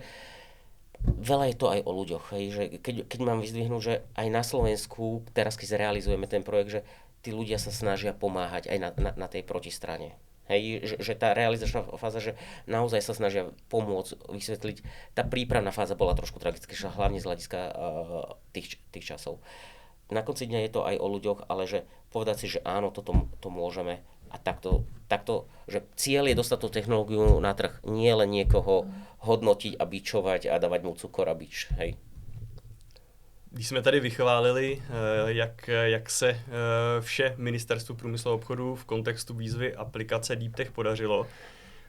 veľa je to aj o ľuďoch. Hej, že keď mám vyzdvihnúť, že aj na Slovensku, teraz keď zrealizujeme ten projekt, že tí ľudia sa snažia pomáhať aj na tej protistrane. Hej, že tá realizačná fáza, že naozaj sa snažia pomôcť, vysvetliť. Tá prípravná fáza bola trošku tragická, hlavne z hľadiska tých časov. Na konci dňa je to aj o ľuďoch, ale že povedať si, že áno, to môžeme a takto, že cieľ je dostať tú technológiu na trh, nie len niekoho hodnotiť a bičovať a dávať mu cukor a bič, hej. Když jsme tady vychválili, jak se vše Ministerstvu průmyslu a obchodu v kontextu výzvy aplikace DeepTech podařilo,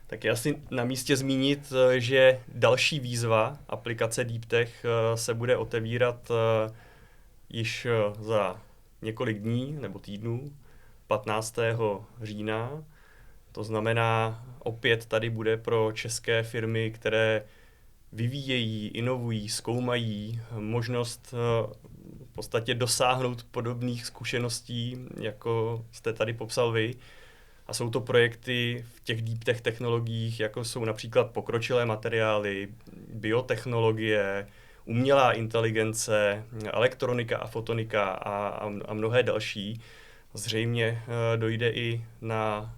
tak je asi na místě zmínit, že další výzva aplikace DeepTech se bude otevírat již za několik dní nebo týdnů, 15. října. To znamená, opět tady bude pro české firmy, které vyvíjejí, inovují, zkoumají možnost v podstatě dosáhnout podobných zkušeností, jako jste tady popsal vy. A jsou to projekty v těch deep technologiích, jako jsou například pokročilé materiály, biotechnologie, umělá inteligence, elektronika a fotonika a mnohé další. Zřejmě dojde i na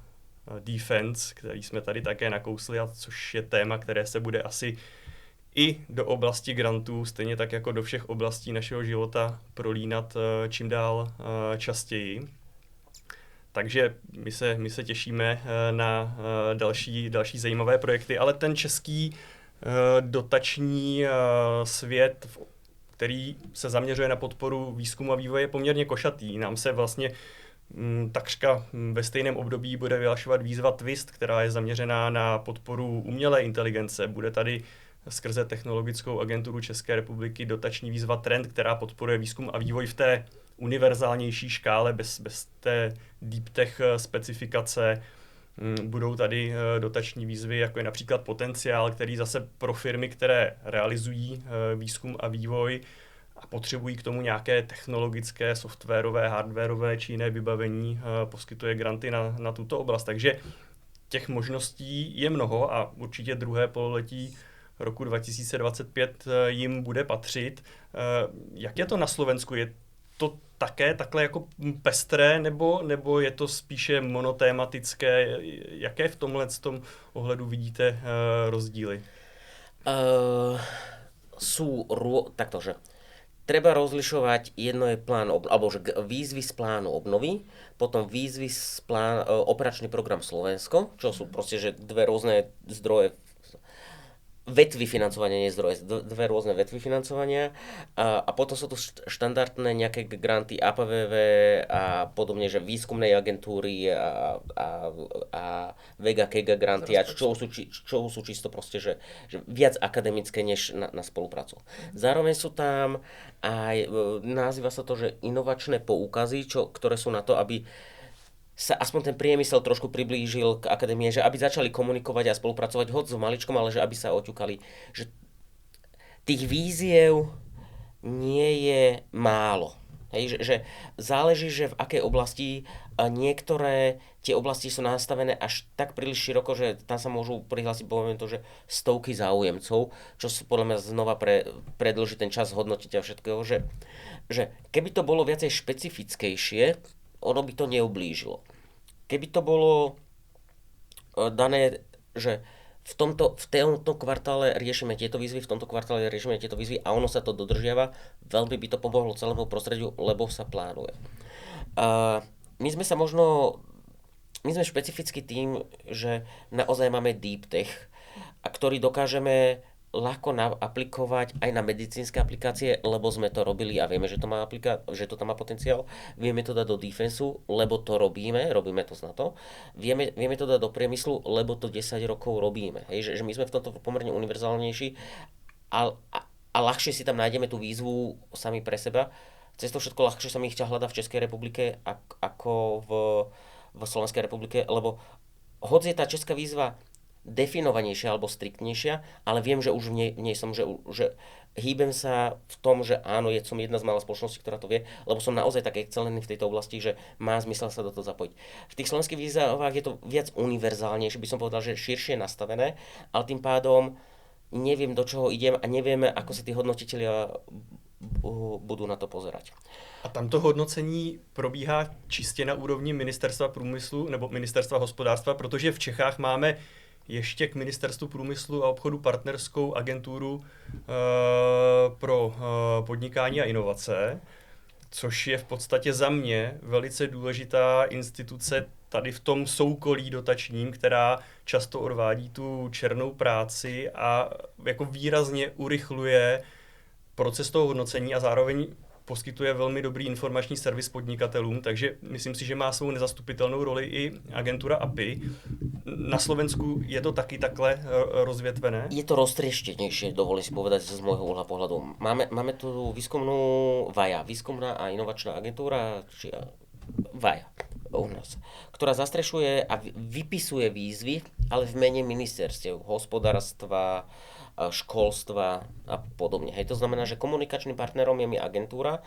defense, který jsme tady také nakousli, a což je téma, které se bude asi i do oblasti grantů, stejně tak jako do všech oblastí našeho života, prolínat čím dál častěji. Takže my se těšíme na další zajímavé projekty, ale ten český dotační svět, který se zaměřuje na podporu výzkumu a vývoje, je poměrně košatý. Nám se vlastně takřka ve stejném období bude vyhlašovat výzva Twist, která je zaměřená na podporu umělé inteligence. Bude tady skrze Technologickou agenturu České republiky dotační výzva Trend, která podporuje výzkum a vývoj v té univerzálnější škále bez té deep tech specifikace. Budou tady dotační výzvy, jako je například Potenciál, který zase pro firmy, které realizují výzkum a vývoj a potřebují k tomu nějaké technologické, softwarové, hardwarové či jiné vybavení, poskytuje granty na tuto oblast. Takže těch možností je mnoho a určitě druhé pololetí roku 2025 jim bude patřit. Jak je to na Slovensku? Je to také takhle jako pestré, nebo je to spíše monotématické? Jaké v tomhle ohledu vidíte rozdíly? Takto, že treba rozlišovať, jedno je plán, alebo že výzvy z plánu obnovy, potom výzvy z operačný program Slovensko, čo sú proste, že dve rôzne zdroje, vetvy financovania, nie zdroje, dve rôzne vetvy financovania a potom sú tu štandardné nejaké granty APVV a podobne, že výskumnej agentúry a Vega Kega granty, a čo sú čisto proste, že viac akademické než na spoluprácu. Zároveň sú tam aj, nazýva sa to, že inovačné poukazy, ktoré sú na to, aby sa aspoň ten priemysel trošku priblížil k akadémie, že aby začali komunikovať a spolupracovať hoď s maličkom, ale že aby sa oťukali. Že tých víziev nie je málo. Hej, že záleží, že v akej oblasti niektoré tie oblasti sú nastavené až tak príliš široko, že tam sa môžu prihlásiť, poviem to, že stovky záujemcov, čo sú podľa mňa znova predĺži ten čas hodnotiť a všetkého, že keby to bolo viacej špecifickejšie, ono by to neublížilo. Keby to bolo dané, že v tomto kvartále riešime tieto výzvy, v tomto kvartále riešime tieto výzvy a ono sa to dodržiava, veľmi by to pomohlo celému prostrediu, lebo sa plánuje. My sme špecificky tým, že naozaj máme deep tech, a ktorý dokážeme ľahko aplikovať aj na medicínske aplikácie, lebo sme to robili a vieme, že to tam má potenciál. Vieme to dať do defensu, lebo to robíme to na to. Vieme to dať do priemyslu, lebo to 10 rokov robíme. Hej, že my sme v tomto pomerne univerzálnejší a ľahšie si tam nájdeme tú výzvu sami pre seba. Cez to všetko ľahšie sa mi ich hľadá v Českej republike ako v Slovenskej republike, lebo hoď je tá česká výzva definovanejšia alebo striktnejšia, ale viem, že už v nej som, že hýbem sa v tom, že áno, som jedna z mála spoločností, ktorá to vie, lebo som naozaj tak excelentný v tejto oblasti, že má zmysel sa do toho zapojiť. V tých slovenských výzvách je to viac univerzálnejšie, by som povedal, že širšie nastavené, ale tým pádom neviem, do čoho idem a nevieme, ako sa tí hodnotitelia budú na to pozerať. A tamto hodnocení probíhá čistě na úrovni Ministerstva průmyslu nebo Ministerstva hospodářstva, protože v Čechách máme ještě k Ministerstvu průmyslu a obchodu partnerskou agenturu pro podnikání a inovace, což je v podstatě za mě velice důležitá instituce tady v tom soukolí dotačním, která často odvádí tu černou práci a jako výrazně urychluje proces toho hodnocení a zároveň poskytuje velmi dobrý informační servis podnikatelům, takže myslím si, že má svou nezastupitelnou roli i agentura API. Na Slovensku je to taky takhle rozvětvené? Je to roztrieštenejšie, dovolím si povedať z môjho uhla pohľadu. Máme tu výskumnú VAJA, výskumná a inovačná agentúra, či VAJA u nás, ktorá zastrešuje a vypisuje výzvy, ale v mene ministerstiev, hospodárstva, školstva a podobne. Hej, to znamená, že komunikačným partnerom je mi agentúra,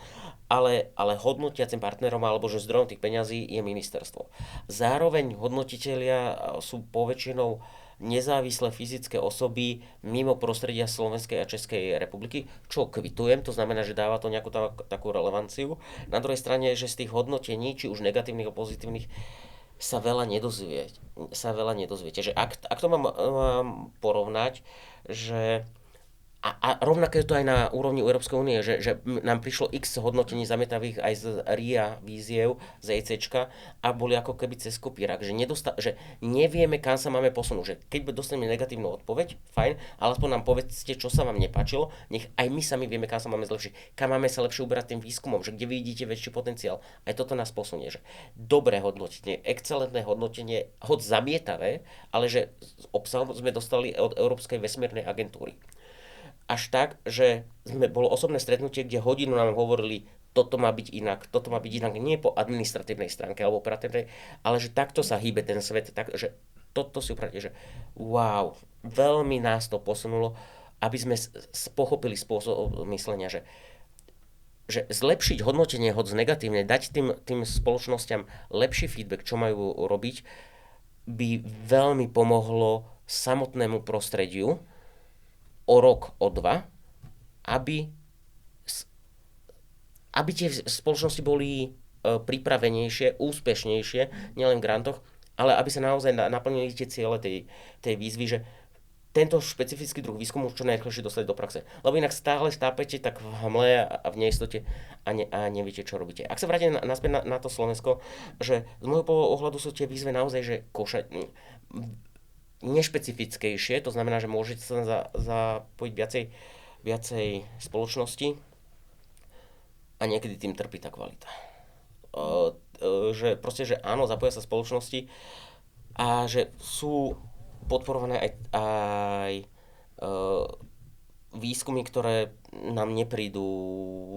ale hodnotiacim partnerom alebo že zdrojom tých peňazí je ministerstvo. Zároveň hodnotitelia sú poväčšinou nezávislé fyzické osoby mimo prostredia Slovenskej a Českej republiky, čo kvitujem, to znamená, že dáva to nejakú takú relevanciu. Na druhej strane, že z tých hodnotení, či už negatívnych a pozitívnych, sa veľa nedozviete. Že ak to mám porovnať, že a rovnaké je to aj na úrovni Európskej únie, že nám prišlo x hodnotení zamietavých aj z RIA víziev, z ECčka a boli ako keby cez kopírak, že nevieme, kam sa máme posunúť. Že keď dostaneme negatívnu odpoveď, fajn, ale aspoň nám povedzte, čo sa vám nepáčilo, nech aj my sami vieme, kam sa máme zlepšiť, kam máme sa lepšie uberať tým výskumom, že kde vidíte väčší potenciál. Aj toto nás posunie, že dobré hodnotenie, excelentné hodnotenie, hoď zamietavé, ale že obsahom sme dostali od Európskej vesmírnej agentúry. Až tak, že bolo osobné stretnutie, kde hodinu nám hovorili, toto má byť inak, nie po administratívnej stránke alebo operatívnej, ale že takto sa hýbe ten svet, takže toto si upravte, že wow, veľmi nás to posunulo, aby sme pochopili spôsob myslenia, že zlepšiť hodnotenie hoď negatívne, dať tým spoločnosťam lepší feedback, čo majú robiť, by veľmi pomohlo samotnému prostrediu o rok, o dva, aby tie spoločnosti boli pripravenejšie, úspešnejšie, nielen v grantoch, ale aby sa naozaj naplnili tie ciele tej výzvy, že tento špecifický druh výskumu čo najrýchlejšie dostať do praxe. Lebo inak stále tápete tak v hmle a v neistote a neviete, čo robíte. Ak sa vrátim naspäť na to Slovensko, že z môjho ohľadu sú tie výzvy naozaj, že nešpecifickejšie, to znamená, že môžete sa zapojiť viacej spoločnosti a niekedy tým trpí tá kvalita. Že proste, že áno, zapoja sa spoločnosti a že sú podporované aj výskumy, ktoré nám neprídu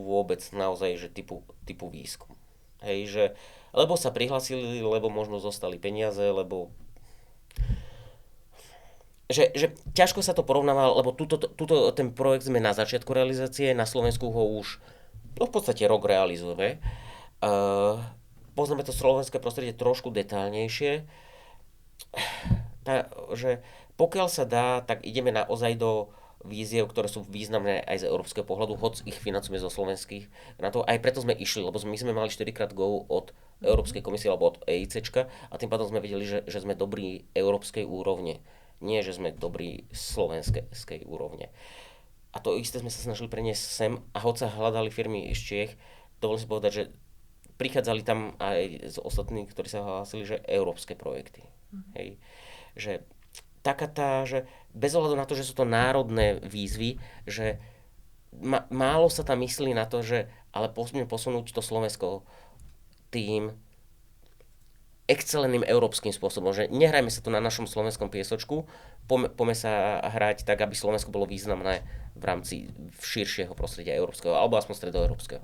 vôbec naozaj, že typu výskum. Hej, že lebo sa prihlásili, lebo možno zostali peniaze, lebo že ťažko sa to porovnáva, lebo tuto ten projekt sme na začiatku realizácie, na Slovensku ho už v podstate rok realizujeme. Poznáme to slovenské prostredie trošku detailnejšie. Že pokiaľ sa dá, tak ideme naozaj do víziev, ktoré sú významné aj z európskeho pohľadu, hoď ich financujeme zo slovenských grantov. Aj preto sme išli, lebo my sme mali 4-krát go od Európskej komisie alebo od EICčka a tým pádom sme vedeli, že sme dobrí európskej úrovne. Nie, že sme dobrí slovenskej úrovne. A to isté sme sa snažili preniesť sem a hoď sa hľadali firmy z Čiech, dovolím si povedať, že prichádzali tam aj z ostatných, ktorí sa hlásili, že európske projekty. Hej. Že že bez ohľadu na to, že sú to národné výzvy, že málo sa tam myslí na to, že ale poďme posunúť to Slovensko tým excelentným európskym spôsobom, že nehrajme sa tu na našom slovenskom piesočku, poďme sa hrať tak, aby Slovensko bolo významné v rámci širšieho prostredia európskeho, alebo aspoň stredoeurópskeho.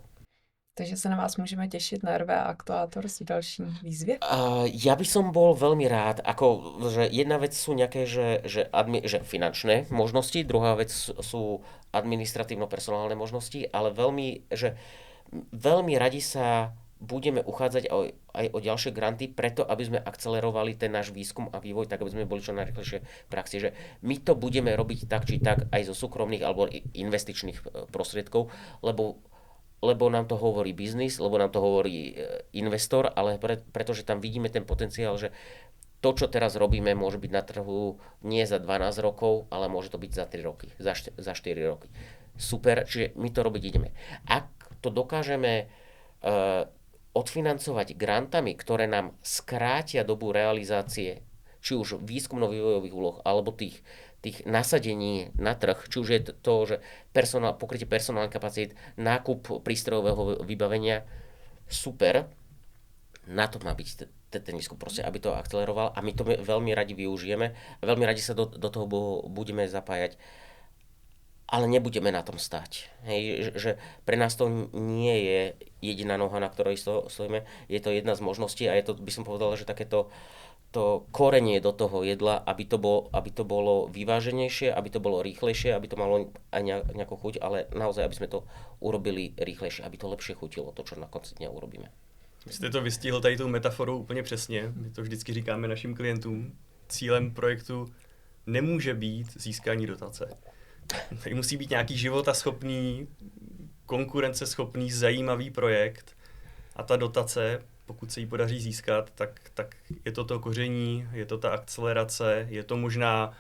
Takže sa na vás môžeme tešiť na RVA Aktuátors v ďalším výzve? Ja by som bol veľmi rád, že jedna vec sú nejaké že finančné možnosti, druhá vec sú administratívno-personálne možnosti, ale veľmi radi sa budeme uchádzať aj o ďalšie granty, preto aby sme akcelerovali ten náš výskum a vývoj, tak aby sme boli čo najrýchlejšie v praxi. Že my to budeme robiť tak či tak aj zo súkromných alebo investičných prostriedkov, lebo nám to hovorí biznis, lebo nám to hovorí investor, ale pretože tam vidíme ten potenciál, že to, čo teraz robíme, môže byť na trhu nie za 12 rokov, ale môže to byť za 3 roky, za 4 roky. Super, čiže my to robiť ideme. Ak to dokážeme odfinancovať grantami, ktoré nám skrátia dobu realizácie, či už výskumno-vývojových úloh, alebo tých nasadení na trh, či už je to, že pokrytie personálnych kapacít, nákup prístrojového vybavenia, super, na to má byť ten výskum proste, aby to akceleroval a my to veľmi radi využijeme a veľmi radi sa do toho budeme zapájať, ale nebudeme na tom stať. Hej, že pre nás to nie je jediná noha, na ktorej stojíme, je to jedna z možností a je to, by som povedal, že takéto to korenie do toho jedla, aby to bolo vyváženejšie, aby to bolo rýchlejšie, aby to malo aj nejakú chuť, ale naozaj, aby sme to urobili rýchlejšie, aby to lepšie chutilo, to, čo na konci dňa urobíme. Vy jste to vystihl tady tou metaforou úplně přesně. My to vždycky říkáme našim klientům. Cílem projektu nemůže být získání dotace. Tady musí být nějaký životaschopný, konkurenceschopný, zajímavý projekt a ta dotace, pokud se jí podaří získat, tak je to koření, je to ta akcelerace, je to možná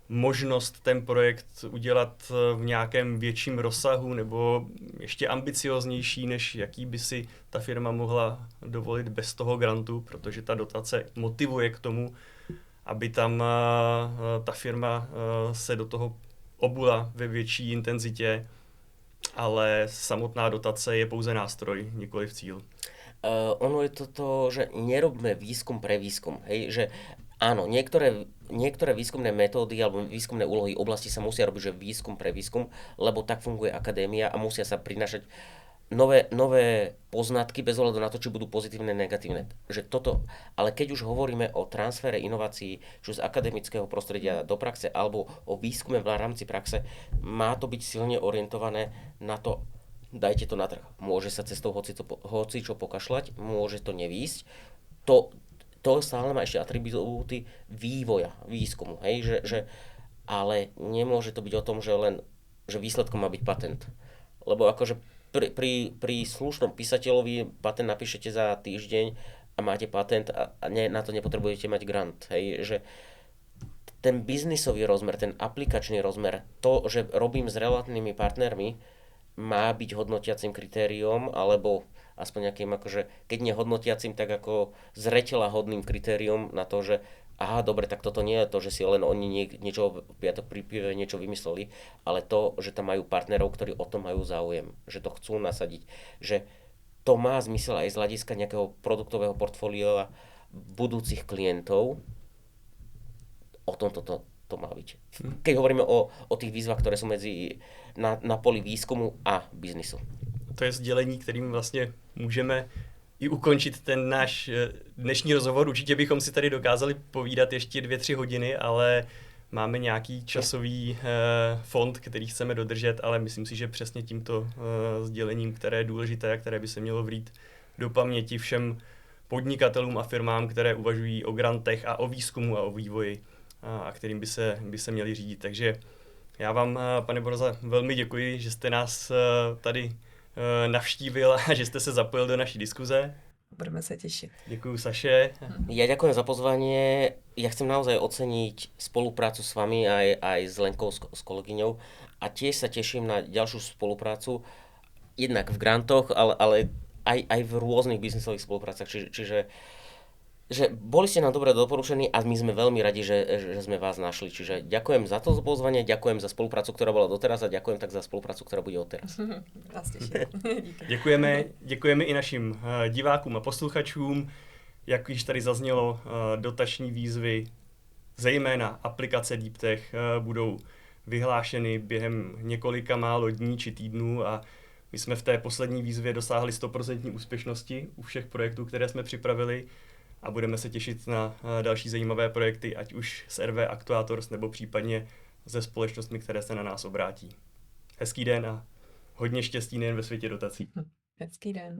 možnost ten projekt udělat v nějakém větším rozsahu nebo ještě ambicioznější, než jaký by si ta firma mohla dovolit bez toho grantu, protože ta dotace motivuje k tomu, aby tam ta firma se do toho obula ve větší intenzitě, ale samotná dotace je pouze nástroj, nikoliv cíl. Ono je toto, že nerobme výskum pre výskum. Hej? Že áno, niektoré výskumné metódy alebo výskumné úlohy oblasti sa musia robiť, že výskum pre výskum, lebo tak funguje akadémia a musia sa prinášať nové poznatky bez ohľadu na to, či budú pozitívne, negatívne. Že toto, ale keď už hovoríme o transfere inovácií, či z akademického prostredia do praxe alebo o výskume v rámci praxe, má to byť silne orientované na to, dajte to na trh. Môže sa cestou hoci čo pokašľať, môže to nevísť. To stále má ešte atribúty vývoja, výskumu. Hej? Ale nemôže to byť o tom, že výsledkom má byť patent. Lebo akože pri slušnom písateľovi patent napíšete za týždeň a máte patent a na to nepotrebujete mať grant. Hej? Že ten biznisový rozmer, ten aplikačný rozmer, to, že robím s relevantnými partnermi, má byť hodnotiacim kritériom, alebo aspoň nejakým akože, keď nie hodnotiacim, tak ako zreteľahodným kritériom na to, že aha, dobre, tak toto nie je to, že si len oni niečo v piatok pri pive niečo vymysleli, ale to, že tam majú partnerov, ktorí o tom majú záujem, že to chcú nasadiť, že to má zmysel aj z hľadiska nejakého produktového portfólia budúcich klientov. O tom to má byť. Keď hovoríme o tých výzvach, ktoré sú na poli výzkumu a biznisu. To je sdělení, kterým vlastně můžeme i ukončit ten náš dnešní rozhovor. Určitě bychom si tady dokázali povídat ještě 2-3 hodiny, ale máme nějaký časový fond, který chceme dodržet, ale myslím si, že přesně tímto sdělením, které je důležité a které by se mělo vrít do paměti všem podnikatelům a firmám, které uvažují o grantech a o výzkumu a o vývoji, a kterým by se měli řídit. Takže já vám, pane Broza, velmi děkuji, že jste nás tady navštívil a že jste se zapojil do naší diskuze. Budeme se těšit. Děkuji, Saše. Ja ďakujem za pozvanie. Ja chcem naozaj oceniť spoluprácu s vami aj s Lenkou, s kolegyňou. A tiež sa teším na ďalšiu spoluprácu, jednak v grantoch, ale aj v rôznych biznisových spoluprácach. Čiže že boli ste nám dobre doporučení a my sme veľmi radi, že sme vás našli. Čiže ďakujem za to pozvanie, ďakujem za spoluprácu, ktorá bola doteraz a ďakujem tak za spoluprácu, ktorá bude odteraz. Nás těším. Děkujeme i našim divákům a posluchačům. Jak již tady zaznělo, dotační výzvy, zejména aplikace DeepTech, budou vyhlášeny během několika málo dní či týdnů a my jsme v té poslední výzvě dosáhli 100% úspěšnosti u všech projektů, které jsme připravili a budeme se těšit na další zajímavé projekty, ať už s RV Actuators nebo případně se společnostmi, které se na nás obrátí. Hezký den a hodně štěstí nejen ve světě dotací. Hezký den.